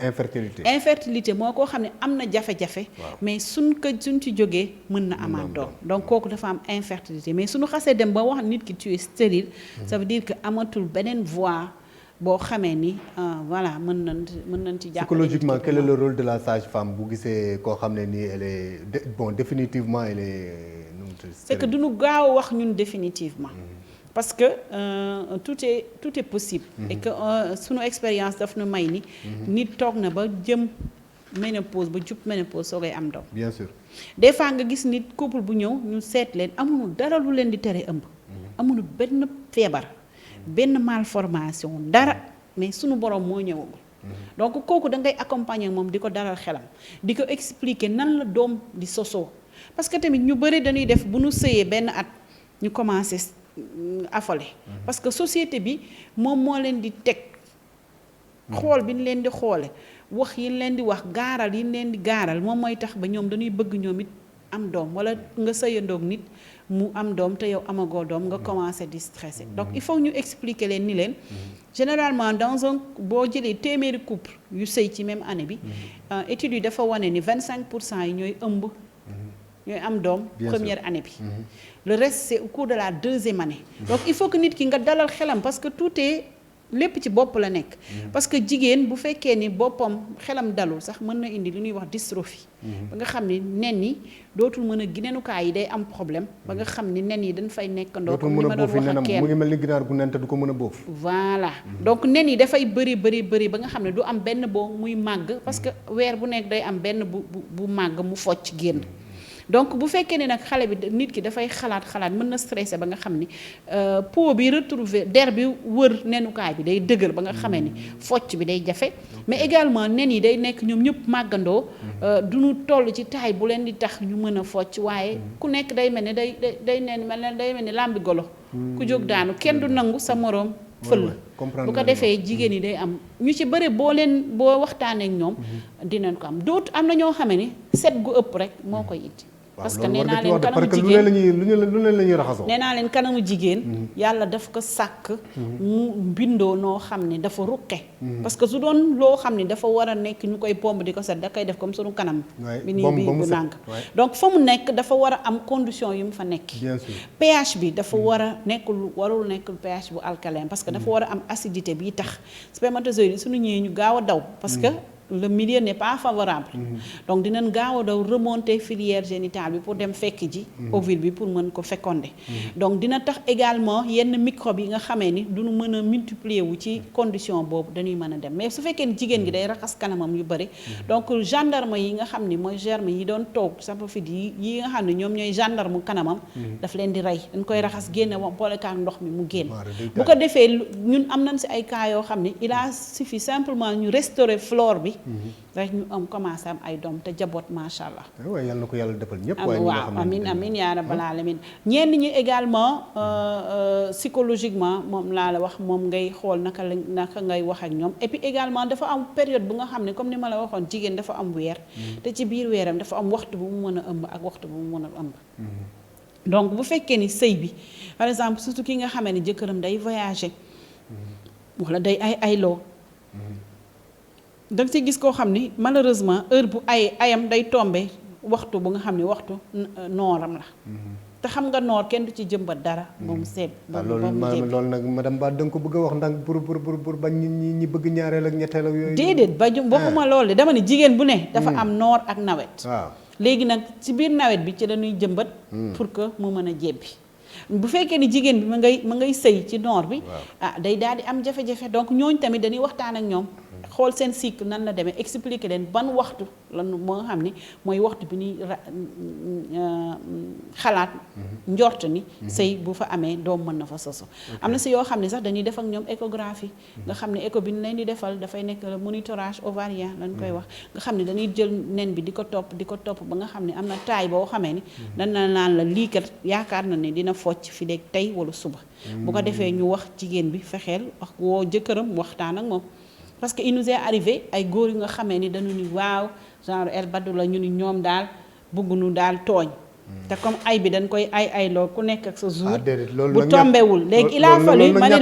infertilité. infertilité moo koo xam ne am na jafe-jafe mais suñ ci jógee mën na amaat doom donc kooku dafa am infertilité mais suñu xasee dem ba wax nit ki tu es stérile ça veut dire que amatul beneen voie boo xamee ni voilà mën nañ ci jàppale. psychologiquement quel est le rôle de la sage-femme bu gisee koo xam ne nii elle est définitivement elle est. c'est que duñu gaaw wax ñun définitivement. parce que tout est possible. et que sunu expérience daf nu may ni. nit toog na ba jëm ménopause ba jub ménopause soo koy am doom. bien sûr des fois nga gis nit couple bu ñëw ñu seet leen amuñu dara lu leen di tere ëmb. amuñu benn feebar. benn malformation dara mais sunu borom moo ñëwagul donc kooku da ngay accompagner moom di ko dalal xelam di ko expliquer nan la doom di sosoo parce que tamit ñu bëri dañuy def bu ñu sëyee benn at ñu commencé affolé parce que société bi moom moo leen di teg xool bi ñu leen di xoole wax yi leen di wax gaaral yi leen di gaaral moom mooy tax ba ñoom dañuy bëgg ñoom it am doom wala nga sëyandoog nit mu am doom te yow amagoo doom nga commencé di stressé donc il faut ñu expliquer leen ni leen généralement dans un boo jëlee téeméeri couple yu sëy ci même année bi études yi dafa wane ni 25% yi ñooy ëmb ñooy am doom première année bi le reste c'est au cours de la deuxième année donc il faut que nit ki nga dalal xelam parce que tout est lépp ci bopp la nekk parce que jigéen bu fekkee ni boppam xelam dalul sax mën na indi li ñuy wax dystrophie ba nga xam ni nen yi dootul mën a ginenukaay yi day am problème ba nga xam ni nen yi dañ fay nekkandoo comme ni ma doon wax ak kenn mu ngi mel ni ginaar gu nen te du ko mën a boof voilà donc nen yi dafay bëri ba nga xam ne du am benn boo muy màgg parce que weer bu nekk day am benn bu màgg mu focc génn donc bu fekkee ne nag xale bi nit ki dafay xalaat mën na stressé ba nga xam ni peau bi retrouver der bi wër nenukaay bi day dëgër ba nga xamee ni focc bi day jafe mais également nen yi day nekk ñoom ñëpp màggandoo du ñu toll ci taay bu leen di tax ñu mën a focc waaye ku nekk day mel ni day mel ni làmbi golo ku jóg daanu kenn du nangu sa moroom fël bu ko defee jigéen yi day am ñu ci bëri boo waxtaanee ak ñoom dinañ ko am d'autres am na ñoo xamee ni set gu ëpp rek moo koy indi parce que nee naa leen kanamu jigéen lu ne la ñuy raxasoo nee naa leen kanamu jigéen yàlla daf ko sàkk mu bindoo noo xam ne dafa rukke parce que su doon loo xam ne dafa war a nekk ñu koy pompe di ko set da koy def comme sunu kanam bi nii bi bu nànk donc fa mu nekk dafa war a am condition yu mu fa nekk pH bi dafa war a warul nekk pH bu alcalin parce que dafa war a am acidité bi tax spermatozoïdes yi suñu ñëwee ñu gaaw a daw parce que le milieu n'est pas favorable donc dinañ gaaw a daw remonter filière génitale bi pour dem fekk ji ovule bi pour mën ko féconder donc dina tax également yenn microbe yi nga xamee ni duñu mën a multiplier wu ci condition boobu dañuy mën a dem mais su fekkee ni jigéen gi day raxas kanamam yu bëri donc gendarme yi nga xam ni mooy germe yi doon toog saprophyte yi nga xam ne ñoom ñooy gendarme kanamam daf leen di rey dañ koy raxas génne boolekaak ndox mi mu génn bu ko defee ñun am nañ si ay cas yoo xam ne il a suffi simplement ñu restaurer flore bi rek ñu am commencé am ay doom te jaboot macha allah. waaw yal na ko yàlla defal ñëpp. waaw amin amin yaa rabbal alamin ñenn ñi également psychologiquement moom laa la wax moom ngay xool naka ngay wax ak ñoom et puis également dafa am période bu nga xam ne comme ni ma la waxoon jigéen dafa am weer te ci biir weeram dafa am waxtu bu mu mën a ëmb ak waxtu bu mu mën a ëmb. donc bu fekkee ni sëy bi par exemple surtout ki nga xamee ne jëkkëram day voyager wala day ayloo da nga ci gis koo xam ni malheureusement heure bu ayam day tombe waxtu bu nga xam ne waxtu nooram la te xam nga noor kenn du ci jëmbat dara moom seet loolu nag madame Ba da nga ko bëgg a wax ndax pour bañ ñi bëgg ñaareel ak ñetteel ak yooyu déedéet ba waxuma loolu de dama ne jigéen bu ne dafa am noor ak nawet waaw léegi nag ci biir nawet bi ci dañuy jëmbat pour que mu mën a jébbi bu fekkee ni jigéen bi ma ngay sëy ci noor bi day daal di am jafe-jafe donc ñooñ tamit dañuy waxtaan ak ñoom xool seen cycle nan la demee expliquer leen ban waxtu lan moo nga xam ni mooy waxtu bi ñuy xalaat njort ni sëy bu fa amee doom mën na fa sosu am na si yoo xam ne sax dañuy def ak ñoom échographie nga xam ne écho bi ñu leen di defal dafay nekk le monitorage ovarien lañ koy wax nga xam ne dañuy jël nen bi di ko topp ba nga xam ne am na taay boo xamee ni dana naan la lii kat yaakaar na ne dina focc fi léegi tey wala suba bu ko defee ñu wax jigéen bi fexeel wax woo jëkkëram waxtaan ak moom parce que il nous est arrivé ay góor yu nga xamee ni dañu ni waaw genre El Badou la ñu ni ñoom daal bëgguñu daal tooñ te comme ay bi dañ koy ay lool ku nekk ak sa jour bu tombewul léegi il a fallu ma ne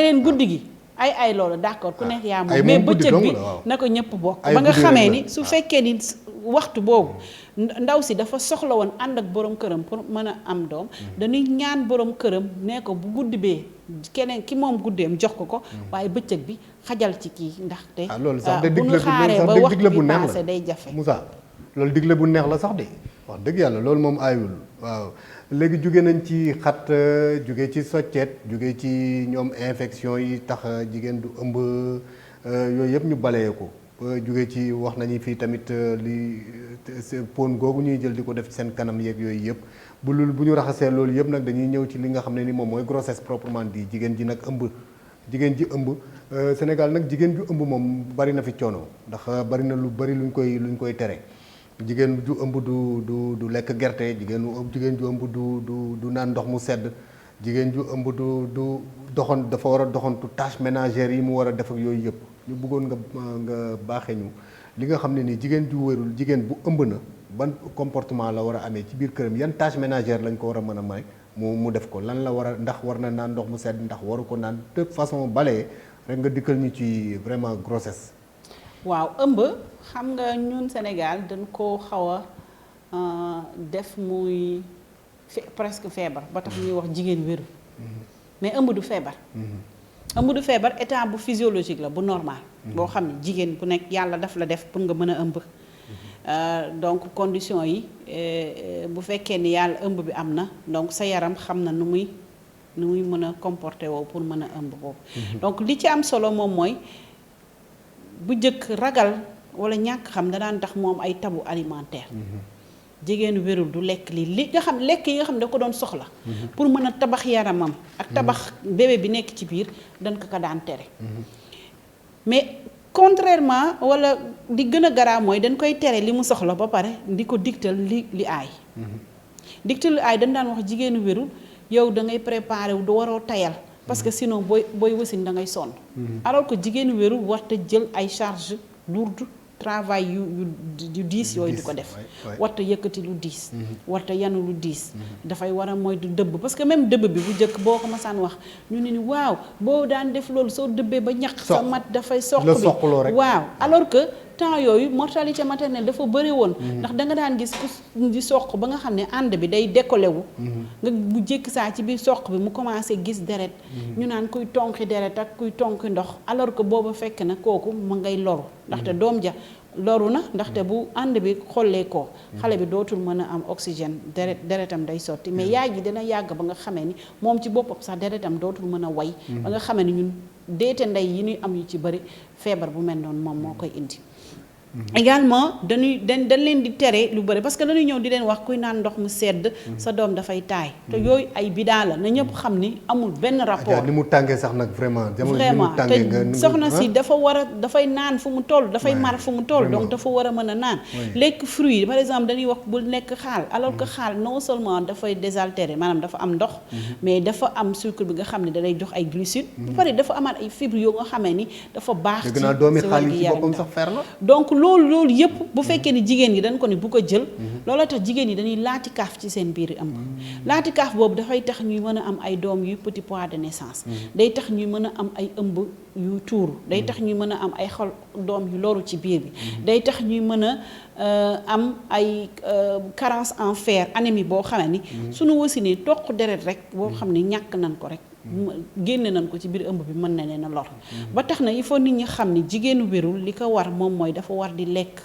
leen guddi gi ay loolu d'accord ku nekk yaa moom mais bëccëg bi na ko ñëpp bokk ba nga xamee ni su fekkee ni waxtu boobu ndaw si dafa soxla woon ànd ak borom këram pour mën a am doom dañuy ñaan borom këram nee ko bu guddi bee keneen ki moom guddeem jox ko waaye bëccëg bi xajal ci kii ndaxte loolu sax bu ñu xaaree ba waxtu bi passé day jafe Moussa loolu digle bu neex la sax de wax dëgg yàlla loolu moom aayul waaw léegi jóge nañ ci xat jóge ci soccet jóge ci ñoom infection yi tax jigéen du ëmb yooyu yëpp ñu balee ko jóge ci wax nañu fii tamit li pon googu ñuy jël di ko def ci seen kanam yeeg yooyu yëpp bu ñu raxasee loolu yëpp nag dañuy ñëw ci li nga xam ne ni moom mooy grossesse proprement dit jigéen ji nag ëmb jigéen ji ëmb Sénégal nag jigéen ju ëmb moom bari na fi coono ndax bari na lu bari luñ koy tere jigéen ju ëmb du lekk gerte jigéen ju ëmb du naan ndox mu sedd jigéen ju ëmb du doxon dafa war a doxantu tâche ménagère yi mu war a def ak yooyu yëpp ñu bëggoon nga baaxee ñu li nga xam ne nii jigéen ju wérul jigéen bu ëmb na ban comportement la war a amee ci biir këram yan tâche ménagère lañ ko war a mën a may mu def ko lan la war a ndax war na naan ndox mu sedd ndax waru ko naan de façon balee rek nga dikkal ñu ci vraiment grossesse. waaw ëmb xam nga ñun Sénégal dañ koo xaw a def muy presque feebar ba tax ñuy wax jigéen wéru mais ëmb du feebar. ëmb du feebar état bu physiologique la bu normal. boo xam ne jigéen bu nekk yàlla daf la def pour nga mën a ëmb. donc condition yi bu fekkee ni yàlla ëmb bi am na donc sa yaram xam na nu muy mën a comporter woo pour mën a ëmb boobu. donc li ci am solo moom mooy bu njëkk ragal wala ñàkk xam da daan tax moom ay tabu alimentaire. jigéen wérul du lekk li nga xam lekk yi nga xam ne da ko doon soxla pour mën a tabax yaramam ak tabax bébé bi nekk ci biir dañ ko daan tere mais contrairement wala di gën a garaaw mooy dañ koy tere li mu soxla ba pare di ko digtal li aay digtal li aay dañ daan wax jigéenu wérul yow da ngay préparer wu du waroo tayal parce que sinon booy wasin da ngay sonn alors que jigéenu wérul warta jël ay charge lourde travail yu diis yooyu di ko def warta yëkkati lu diis warta yanu lu diis dafay war a mooy du dëbb parce que même dëbb bi bu njëkk boo ko masaan wax ñu ne ni waaw boo daan def loolu soo dëbbee ba ñaq sa mat dafay soq bi waaw alors que temps yooyu mortalité maternelle dafa bëri woon ndax da nga daan gis ku di soq ba nga xam ne ànd bi day décollé wu nga bu jékki saa ci biir soq bi mu commencé gis deret ñu naan kuy tonki deret ak kuy tonki ndox alors que booba fekk na kooku mu ngay loru ndaxte doom ja loru na ndaxte bu ànd bi xollee ko xale bi dootul mën a am oxygène deretam day sotti mais yaay ji dina yàgg ba nga xamee ni moom ci boppam sax deretam dootul mën a way ba nga xamee ni ñun déete ndey yi ñuy am yu ci bëri feebar bu mel noonu moom moo koy indi également dañ leen di tere lu bëri parce que dañuy ñëw di leen wax kuy naan ndox mu sedd sa doom dafay taay te yooyu ay bidaa la na ñëpp xam ni amul benn rapport ni mu tàngee sax nag vraiment te soxna si dafa war a dafay naan fu mu toll dafay mar fu mu toll donc dafa war a mën a naan lekk fruit par exemple dañuy wax bul nekk xaal alors que xaal non seulement dafay désaltérer maanaam dafa am ndox mais dafa am sucre bi nga xam ne da lay jox ay glucides bu pare dafa amaat ay fibres yoo nga xamee ni dafa baax ci doomi xaal yi ci boppam sax fer la donc loolu yëpp bu fekkee ni jigéen ñi dañ ko ni bu ko jël looloo tax jigéen ñi dañuy laati kaaf ci seen biir ëmb laati kaaf boobu dafay tax ñuy mën a am ay doom yu petit poids de naissance day tax ñuy mën a am ay ëmb yu tuuru day tax ñuy mën a am ay xol doom yu loru ci biir bi day tax ñuy mën a am ay carence en fer anémie boo xamee ni suñu wasinee toq deret rek boo xam ne ñàkk nañ ko rek génne nañ ko ci biir ëmb bi mën na leen a lor ba tax na il faut nit ñi xam ni jigéenu wérul li ko war moom mooy dafa war di lekk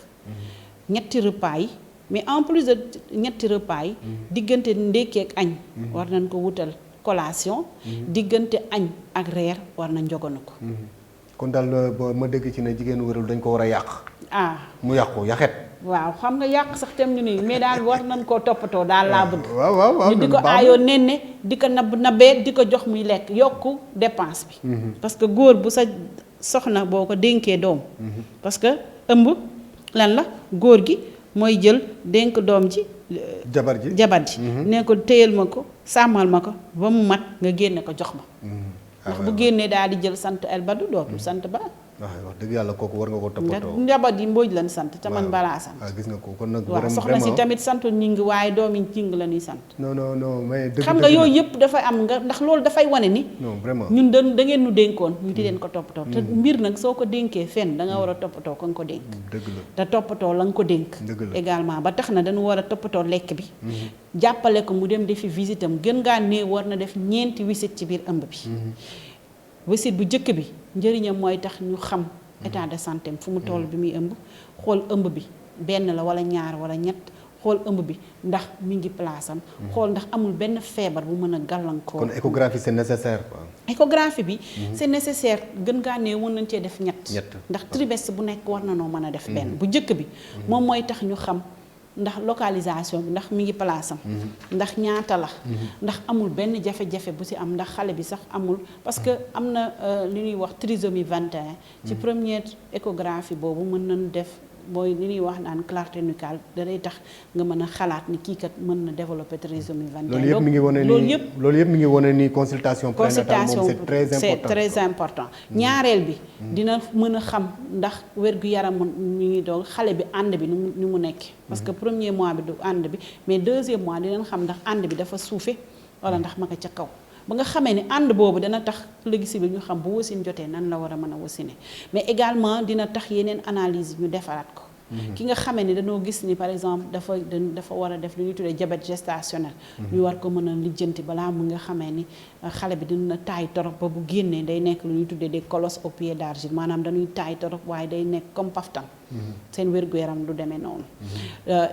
ñetti repas yi mais en plus de ñetti repas yi diggante ndékki ak añ war nañ ko wutal collation diggante añ ak reer war na njogonu ko kon daal ma dégg ci ne jigéenu wérul dañ ko war a yàq mu yàqu yaxet waaw xam nga yàq sax tem ñu nii mais daal war nañ koo toppatoo daal laa bëgg waaw ñu di ko aayoo nenne di ko nabee di ko jox muy lekk yokku dépense bi parce que góor bu sa soxna boo ko dénkee doom parce que ëmb lan la góor gi mooy jël dénk doom ji jabar ji ne ko téyal ma ko sàmmal ma ko ba mu mat nga génne ko jox ma ndax bu génnee daal di jël sant Elbadou dootul sant ba waaw wax dëgg yàlla kooku war nga ko toppatoo njaboot yi Mbodj lañ sant te man balaa sant gis nga ko kon nag waaw soxna si tamit santul ñi ngi waaye doomi ñing la ñuy sant non mais xam nga yooyu yëpp dafay am nga ndax loolu dafay wane ni non vraiment ñun da ngeen nu dénkoon ñu di leen ko toppatoo te mbir nag soo ko dénkee fenn da nga war a toppatoo ka nga ko dénk dëgg la te toppatoo la nga ko dénk également ba tax na dañu war a toppatoo lekk bi jàppale ko mu dem defi visite am gën ngaa néew war na def 4 visite ci biir ëmb bi visite bu njëkk bi njëriñam mooy tax ñu xam état de santé fu mu toll bi muy ëmb xool ëmb bi benn la wala ñaar wala ñett xool ëmb bi ndax mi ngi place am xool ndax amul benn feebar bu mën a gàllankoor kon échographie c'est nécessaire quoi échographie bi c'est nécessaire gën ngaa néew mën nañ cee def ñett ndax trimestre bu nekk war na noo mën a def benn bu njëkk bi moom mooy tax ñu xam ndax localisation bi ndax mi ngi place am ndax ñaata la ndax amul benn jafe-jafe bu ci am ndax xale bi sax amul parce que am na li ñuy wax trisomie 21 ci première échographie boobu mën nañu def mooy li ñuy wax naan clarté nucale day tax nga mën a xalaat ni kii kat mën na développer trisomie 21 loolu yëpp mi ngi wane ni loolu yëpp mi ngi wane ni consultation prénatale moom c'est très important ñaareel bi dina mën a xam ndax wér-gu-yaram mi ngi doon xale bi ànd bi ni mu nekk parce que premier mois bi du ànd bi mais deuxième mois dinañ xam ndax ànd bi dafa suufe wala ndax ma nga ca kaw ba nga xamee ni ànd boobu dana tax léegi si bi ñu xam bu wasin jotee nan la war a mën a wasine mais également dina tax yeneen analyse ñu defaraat ko ki nga xamee ni dañoo gis ni par exemple dafa war a def lu ñuy tuddee diabète gestationnel ñu war ko mën a lijjanti balaa mu nga xamee ni xale bi dina taay torop ba bu génnee day nekk lu ñuy tuddee des colosses au pied d'argile maanaam dañuy taay torop waaye day nekk comme paftan seen wér-gu-yaram du demee noonu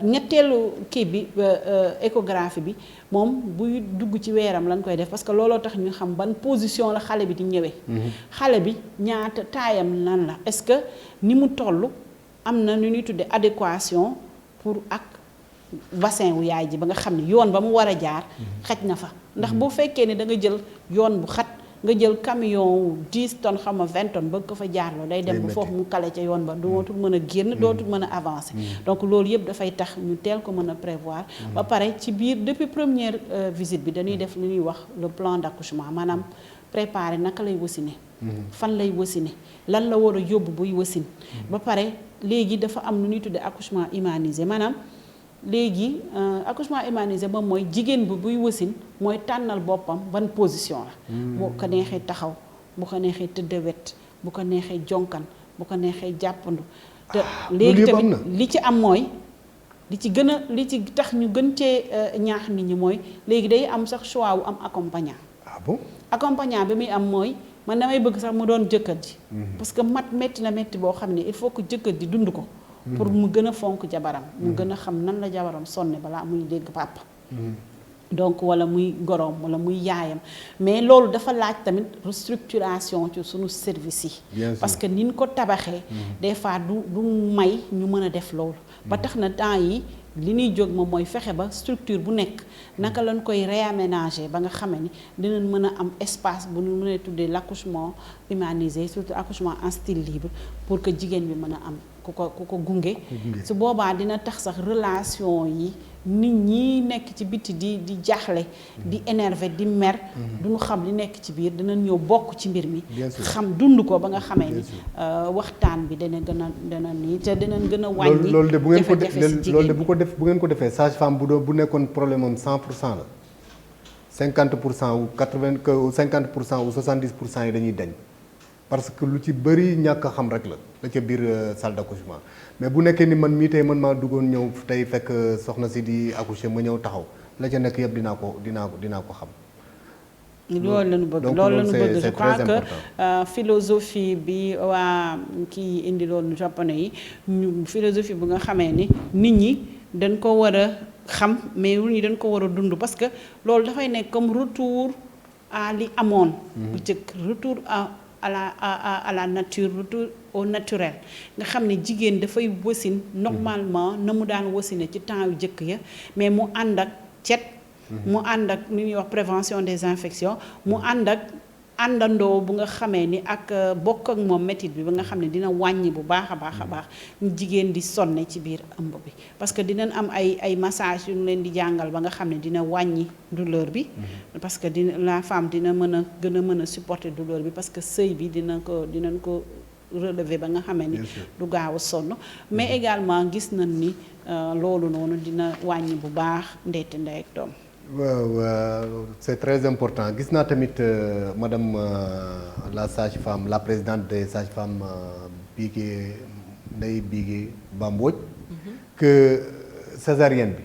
ñetteelu kii bi échographie bi moom buy dugg ci weeram lañ koy def parce que looloo tax ñu xam ban position la xale bi di ñëwee xale bi ñaata taayam lan la est-ce que ni mu toll am na nu ñuy tuddee adéquation pour ak bassin wu yaay ji ba nga xam ne yoon ba mu war a jaar xaj na fa ndax boo fekkee ne da nga jël yoon bu xat nga jël camion 10 tonnes xam nga 20 tonnes bëgg ko fa jaarloo day dem bu foofu mu kale ca yoon ba dootul mën a génn dootul mën a avancer donc loolu yëpp dafay tax ñu teel ko mën a prévoir ba pare ci biir depuis première visite bi dañuy def li ñuy wax le plan d'accouchement maanaam préparer naka lay wasine fan lay wasine lan la war a yóbbu buy wasin ba pare léegi dafa am lu ñuy tuddee accouchement humanisé maanaam léegi accouchement humanisé moom mooy jigéen bi buy wasin mooy tànnal boppam ban position la bu ko neexee taxaw bu ko neexee tëdd wet bu ko neexee jonkan bu ko neexee jàppandu te léegi tamit li ci am mooy li ci gën a li ci tax ñu gën cee ñaax nit ñi mooy léegi day am sax choix wu am accompagnant. ah bon accompagnant bi muy am mooy man damay bëgg sax mu doon jëkkër ji. parce que mat métti na métti boo xam ne il faut que jëkkër ji dund ko. pour mu gën a fonk jabaram. mu gën a xam nan la jabaram sonne balaa muy dégg papa. donc wala muy goroom wala muy yaayam mais loolu dafa laaj tamit restructuration ci suñu service yi. parce que ni ñu ko tabaxee. des fois du may ñu mën a def loolu. ba tax na temps yi li ñuy jóg moom mooy fexe ba structure bu nekk naka lañ koy réaménager ba nga xamee ni dinañ mën a am espace bu ñu mën a tuddee l'accouchement humanisé surtout accouchement en style libre pour que jigéen bi mën a am ku ko gunge. su boobaa dina tax sax relation yi nit ñi nekk ci biti di jaaxle. di énervé di mer. duñu xam li nekk ci biir dinañ ñëw bokk ci mbir mi. xam dund ko ba nga xamee ni waxtaan bi dana gën a dana nii te dinañ gën a wàññi. loolu de bu ngeen ko loolu de bu ngeen ko defee sage-femme bu nekkoon problème am 100% la 50% ou 50% ou 70% yi dañuy dañ. parce que lu ci bëri ñàkk a xam rek la ca biir salle d'accouchement mais bu nekkee ni man mii tey man maa duggoon ñëw tey fekk soxna si di accoucher ma ñëw taxaw la ca nekk yëpp dinaa ko xam. loolu la ñu bëgg loolu la ñu bëgg je crois que philosophie bi waa kii indi loolu japonais yi ñu philosophie bu nga xamee ni nit ñi dañ ko war a xam mais nit ñi dañ ko war a dund parce que loolu dafay nekk comme retour à li amoon. bu njëkk retour à la nature retour au naturel nga xam ne jigéen dafay wasin normalement na mu daan wasine ci temps yu jëkk ya mais mu ànd ak cet mu ànd ak li ñuy wax prévention des infections mu ànd ak àndandoo bu nga xamee ni ak bokk ak moom métit bi ba nga xam ne dina wàññi bu baax a baax ñu jigéen di sonne ci biir ëmb bi parce que dinañ am ay massage yu ñu leen di jàngal ba nga xam ne dina wàññi douleur bi parce que la femme dina mën a supporter douleur bi parce que sëy bi dinañ ko relever ba nga xamee ni du gaaw a sonn mais également gis nañ ni loolu noonu dina wàññi bu baax ndeete ndey ak doom. waaw c'est très important gis naa tamit madame la sage-femme la présidente des sages-femmes Bigué Ndeye Bigué Bambodj que césarienne bi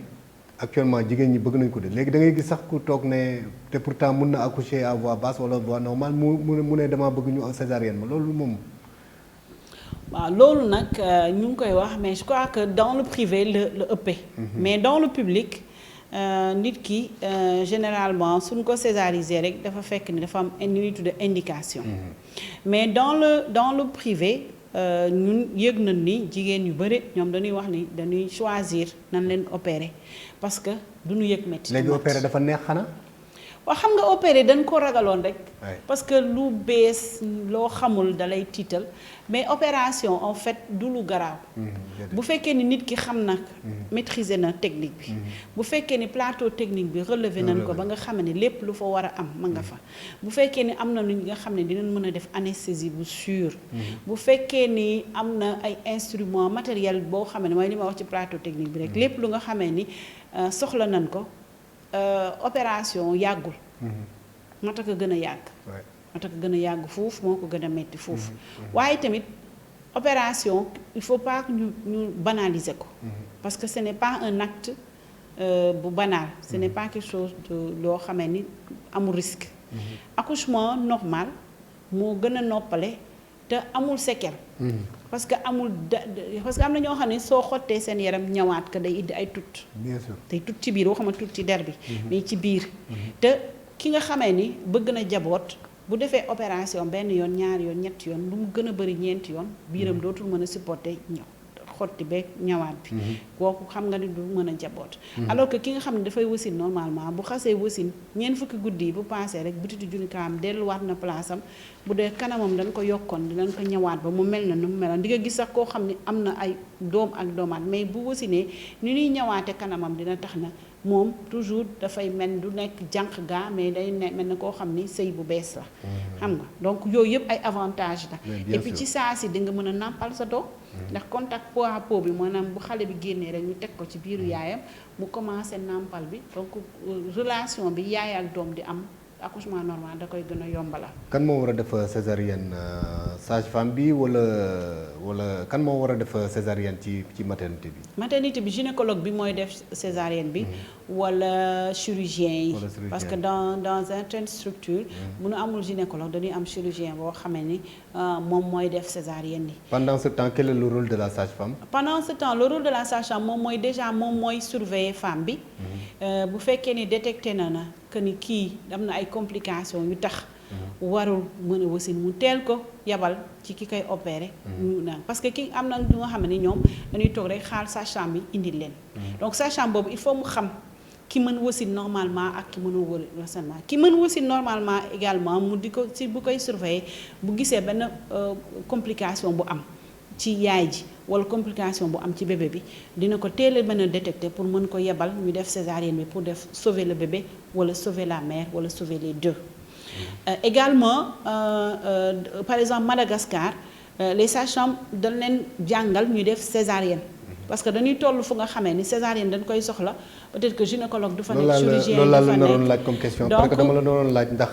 actuellement jigéen ñi bëgg nañ ko def léegi da ngay gis sax ku toog ne te pourtant mun na accoucher à voix basse wala voix normale mu ne dama bëgg ñu césarienne ma loolu moom. waaw loolu nag ñu ngi koy wax mais je crois que dans le privé la ëppee. mais dans le public. nit ki généralement suñ ko césarisé rek dafa fekk ni dafa am li tuddee indication. mais dans le privé ñun yëg nañ ni jigéen yu bëri ñoom dañuy wax ni dañuy choisir nan leen opérer parce que duñu yëg métti. léegi opérer dafa neex xanaa. waaw xam nga opérer dañ ko ragaloon rek. parce que lu bees loo xamul dalay tiital mais opération en fait du lu garaaw. bu fekkee ni nit ki xam na maîtriser na technique bi. bu fekkee ni plateau technique bi relevé nañ ko ba nga xam ne lépp lu fa war a am ma nga fa. bu fekkee ni am na lu nga xam ne dinañ mën a def anesthésie bu sûre. bu fekkee ni am na ay instruments matériel boo xam ne mooy li ma wax ci plateau technique bi rek lépp lu nga xamee ni soxla nañ ko. opération yàggul. moo tax ko gën a yàgg. moo tax ko gën a yàgg foofu moo ko gën a metti foofu. waaye tamit opération il faut pas que ñu banaliser ko. parce que ce n'est pas un acte bu banal. ce n'est pas quelque chose de loo xamee ni amul risque. accouchement normal moo gën a noppale te amul séquelle. parce que am na ñoo xam ne soo xottee seen yaram ñëwaat ko day indi ay tut. bien sûr day tut ci biir waxuma tut ci der bi. mais ci biir. te ki nga xamee ni bëgg na jaboot bu defee opération benn yoon ñaari yoon ñetti yoon lu mu gën a bëri ñeenti yoon. biiram dootul mën a supporter ñëw xotti beeg ñawaat bi. kooku xam nga ni du mën a jaboot. alors que ki nga xam ne dafay wasin normalement bu xasee wasin ñeent fukki guddi yi bu paasee rek butitu jullikaam delluwaat na place am bu dee kanamam dañ ko yokkoon dinañ ko ñëwaat ba mu mel na nu mu meloon di nga gis sax koo xam ne am na ay doom ak doomaat mais bu wasinee ni ñuy ñëwaate kanamam dina tax na moom toujours dafay mel du nekk jànq gaa mais day mel na koo xam ni sëy bu bees la. xam nga donc yooyu yëpp ay avantage la. et puis ci saa si di nga mën a nàmpal sa doom. ndax contact peau à peau bi maanaam bu xale bi génnee rek ñu teg ko ci biiru yaayam mu commencé nàmpal bi donc relation bi yaay ak doom di am accouchement normal da koy gën a yombala. kan moo war a def césarienne sage-femme bi wala kan moo war a def césarienne ci maternité bi. maternité bi gynécologue bi mooy def césarienne bi wala chirurgien yi. parce que dans certaines structures. bu nu amul gynécologue dañuy am chirurgien boo xamee ni moom mooy def césarienne yi. pendant ce temps quel est le rôle de la sage-femme. pendant ce temps le rôle de la sage-femme moom mooy surveiller femme bi. bu fekkee ni détecté na que ni kii am na ay complications yu tax. warul mën a wasin mu teel ko yabal ci ki koy opérer. parce que ki am na ñu nga xam ne ñoom dañuy toog rek xaar sage-femme bi indil leen. donc sage-femme boobu il faut mu xam ki mën wasin normalement ak ki mënul wasin normalement ki mën wasin normalement également mu di ko si bu koy surveiller bu gisee benn complication bu am ci yaay ji wala complication bu am ci bébé bi dina ko teel a mën a détecter pour mën ko yebal ñu def césarienne bi pour def sauver le bébé wala sauver la mère wala sauver les deux. Également par exemple Madagascar les sages-femmes dañ leen jàngal ñu def césarienne parce que dañuy toll fu nga xamee ni césarienne dañ koy soxla peut-être que gynécologue du fa nekk chirurgien loolu laa la naroon laaj comme question parce que dama la naroon laaj ndax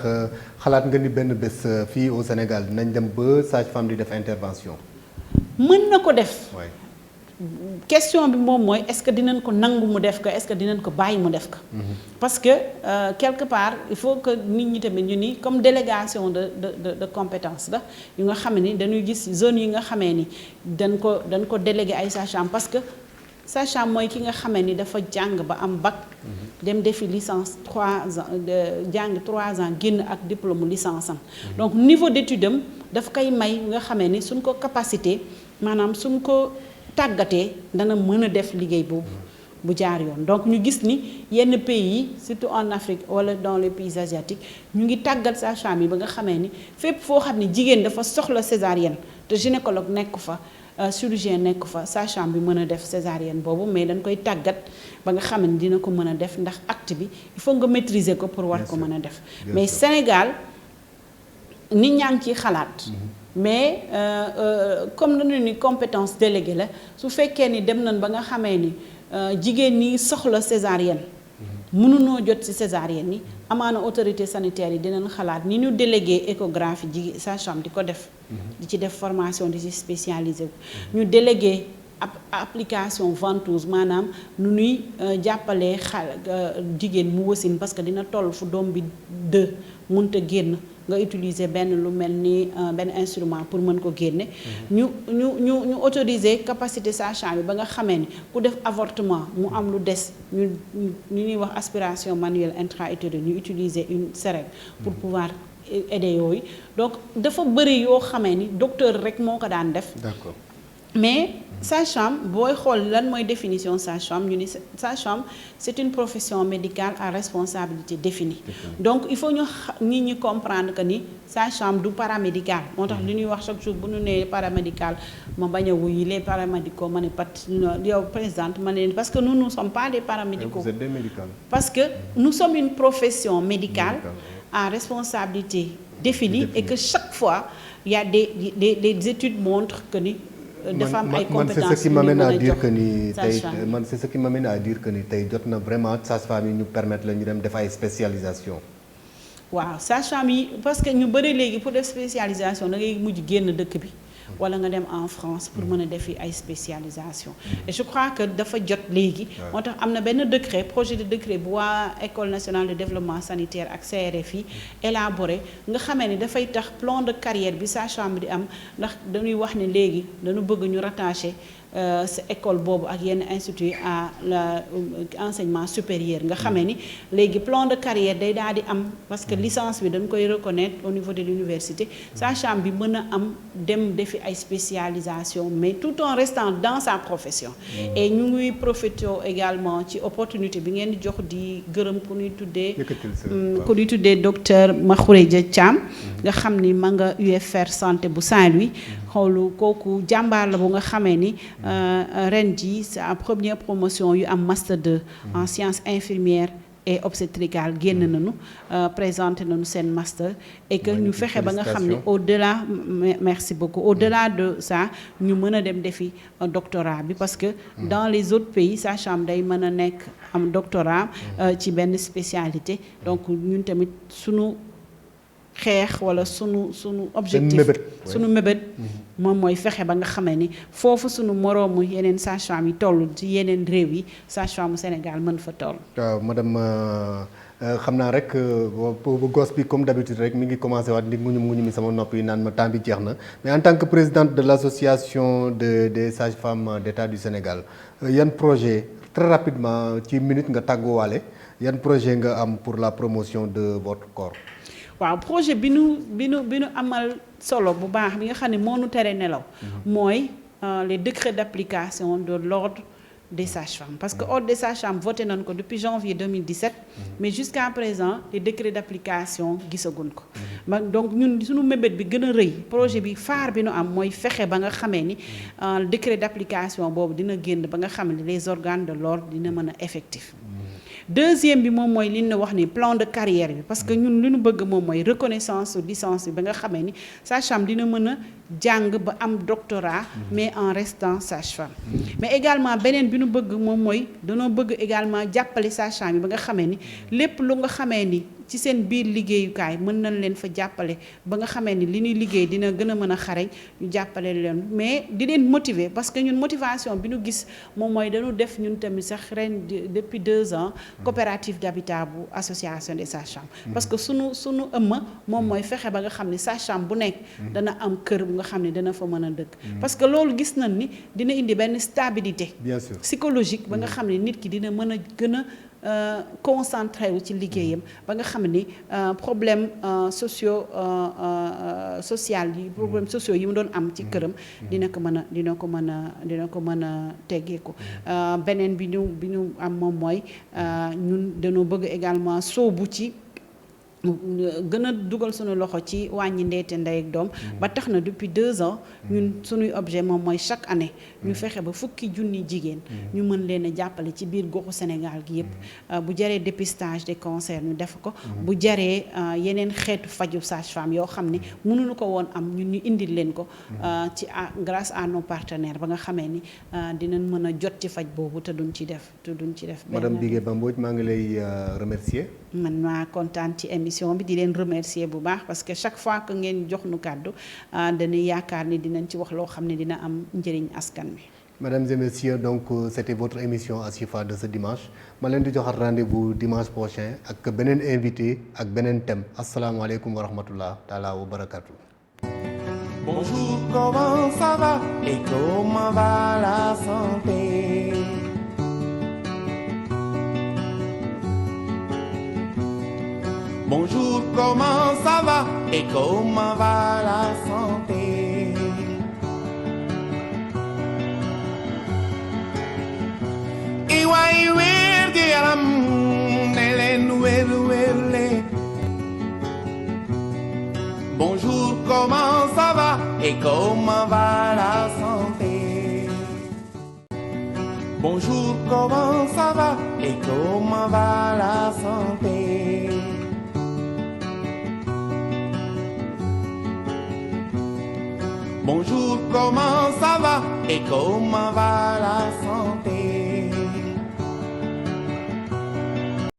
xalaat nga ni benn bés fii au Sénégal dinañ dem ba sage-femme di def intervention. mën na ko def. question bi moom mooy est-ce que dinañ ko nangu mu def ko est-ce que dinañ ko bàyyi mu def ko. parce que quelque part il faut que nit ñi tamit ñu ni comme délégation de compétence la yu nga xam ni dañuy gis zone yi nga xamee ni dañ ko délégué ay sage-femme parce que sage-femme mooy ki nga xamee ni dafa jàng ba am bac. dem defi licence 3 ans jàng 3 ans génn ak diplôme licence am. donc niveau d'étude am daf koy may nga xamee ni suñ ko capacité maanaam suñ ko tàggatee dana mën a def liggéey boobu bu jaar yoon donc ñu gis ni yenn pays yi surtout en Afrique wala dans les pays asiatiques ñu ngi tàggat sage-femme yi ba nga xamee ni fépp foo xam ne jigéen dafa soxla césarienne te gynécologue nekk fa chirurgien nekk fa sage-femme bi mën a def césarienne boobu mais dañ koy tàggat ba nga xam ne dina ko mën a def ndax acte bi il faut nga maîtriser ko pour war ko mën a def mais Sénégal nit ñaa ngi ciy xalaat mais comme nañu ni compétence déléguée la su fekkee ni dem nañ ba nga xamee ni jigéen ñi soxla césarienne mënunoo jot ci césarienne yi amaana autorité sanitaire yi dinañ xalaat ni ñu délégué échographie jigéen sage-femme di ko def di ci def formation di ci spécialisé wu ñu délégué application ventouse maanaam nu ñuy jàppalee jigéen mu wasin parce que dina toll fu doom bi mënta génn nga utiliser benn lu mel ni benn instrument pour mën ko génne ñu autoriser capacité sage-femme bi ba nga xamee ni ku def avortement mu am lu des ñu ñuy wax aspiration manuelle intra-utérine ñu utiliser une seringue pour pouvoir aider yooyu donc dafa bëri yoo xamee ni docteur rek moo ko daan def. D'accord. mais sage-femme booy xool lan mooy définition sage-femme ñu ni sage-femme c'est une profession médicale à responsabilité définie. Donc il faut ñu nit ñi comprendre que ni sage-femme du paramédical moo tax li ñuy wax chaque jour bu ñu nee paramédical ma bañ a wuyi les paramédicaux ma ne pat yow présidente ma ne parce que nous ne sommes pas des paramédicaux. Vous êtes des médicales. Parce que nous sommes une profession médicale à responsabilité définie et que chaque fois il y a des études montrent que ni dafa am ay compétences c'est ce qui m'amène à dire que ni tey man c'est ce qui m'amène à dire que ni tey jot na vraiment sage-femme yi ñu permettre la ñu dem def ay spécialisation. waaw sage-femme yi parce que ñu bëri léegi pour def spécialisation da ngay mujj génn dëkk bi wala nga dem en France pour mën a defi ay spécialisation et je crois que dafa jot léegi moo tax am na benn décret projet de décret bu waa École nationale de développement sanitaire ak CRF yi élaboré nga xamee ni dafay tax plan de carrière bi sage-femme di am ndax dañuy wax ne léegi dañu bëgg ñu rattacher sa école boobu ak yenn institut à la enseignement supérieur nga xamee ni léegi plan de carrière day daal di am parce que licence bi dañ koy reconnaître au niveau de l'université sage-femme bi mën a am dem defi ay spécialisation mais tout en restant dans sa profession et ñu ngi profité également ci opportunité bi ngeen di jox di gërëm ku ñuy tuddee docteur Makhouredia Thiam nga xam ni ma nga UFR santé bu Saint-Louis xoolu kooku jàmbaar la bu nga xamee ni ren ji sa première promotion yu am master 2 en sciences infirmières et obstétricale génn nañu présenté nañu seen master et que ñu fexe ba nga xam ne au-delà merci beaucoup au-delà de ça ñu mën a dem defi doctorat bi parce que dans les autres pays sage-femme day mën a nekk am doctorat ci benn spécialité donc ñun tamit sunu xeex wala sunu objectif sunu mébét moom mooy fexe ba nga xamee ni foofu sunu moroomu yeneen sage-femme yi toll ci yeneen réew yi sage-femme mu Sénégal mën fa toll. waaw madame xam naa rek gos bi comme d'habitude rek mi ngi commencé waat di nguñu mi sama nopp yi naan ma temps bi jeex na mais en tant que présidente de l'association des sages-femmes d'État du Sénégal yan projet très rapidement ci minute nga tàgguwaale yan projet nga am pour la promotion de votre corps. waaw projet bi nu amal solo bu baax bi nga xam ne moo nu tere nelaw mooy les décrets d'application de l'ordre des sages-femmes parce que ordre des sages-femmes voté nañ ko depuis janvier 2017 mais jusqu'à présent les décrets d'application gisaguñ ko donc ñun suñu mébét bi gën a rëy projet bi phare bi nu am mooy fexe ba nga xamee ni décret d'application boobu dina génn ba nga xam ne les organes de l'ordre dina mën a effectif deuxième bi moom mooy li ñu wax ni plan de carrière bi parce que ñun li ñu bëgg moom mooy reconnaissance licence bi ba nga xamee ni sage-femme dina mën a jàng ba am doctorat mais en restant sage-femme mais également beneen bi ñu bëgg moom mooy danoo bëgg également jàppale sage-femme yi ba nga xamee ni lépp lu nga xamee ni ci seen biir liggéeyukaay mën nañ leen fa jàppale ba nga xamee ni li ñuy liggéey dina gën a mën a xarañ ñu jàppale leen mais di leen motiver parce que ñun motivation bi ñu gis moom mooy dañu def ñun tamit sax ren depuis 2 ans coopérative d'habitat bu association des sages-femmes parce que sunu ëmma moom mooy fexe ba nga xam ne sage-femme bu nekk dana am kër bu nga xam ne dana fa mën a dëkk parce que loolu gis nañ ni dina indi benn stabilité bien sûr psychologique ba nga xam ne nit ki dina mën a gën a concentré wu ci liggéeyam ba nga xam ni problème social yi problème sociaux yi mu doon am ci këram dina ko mën a teggeeku beneen bi ñu am moom mooy ñun dañoo bëgg également soobu ci gën a dugal suñu loxo ci wàññi ndeete ndey ak doom ba tax na depuis 2 ans ñun suñuy objet moom mooy chaque année ñu fexe ba fukki junni jigéen ñu mën leen a jàppale ci biir goxu Sénégal gi yëpp bu jaree dépistage des cancers ñu def ko bu jaree yeneen xeetu faju sage-femme yoo xam ne mënuñu ko woon am ñun ñu indil leen ko ci grâce à nos partenaires ba nga xamee ni dinañ mën a jot ci faj boobu te duñ ci def madame Bigué Ba Mbodj maa ngi lay remercier man maa kontaan ci émission bi di leen remercier bu baax parce que chaque fois que ngeen jox nu kàddu dañuy yaakaar ni dinañ ci wax loo xam ne dina am njëriñ askan wi. Mesdames et messieurs, donc c'était votre émission Ashifa de ce dimanche ma leen di joxat rendez-vous dimanche prochain ak beneen invité ak beneen thème asalaamaaleykum wa rahmatullah taala wa barakatuh. Bonjour, comment ça va et comment va la santé? Bonjour, comment ça va et comment va la santé? Iwaay wér gi yaram ne leen wér. Bonjour, comment ça va et comment va la santé? Bonjour, comment ça va et comment va la santé? Bonjour, comment ça va et comment va la santé?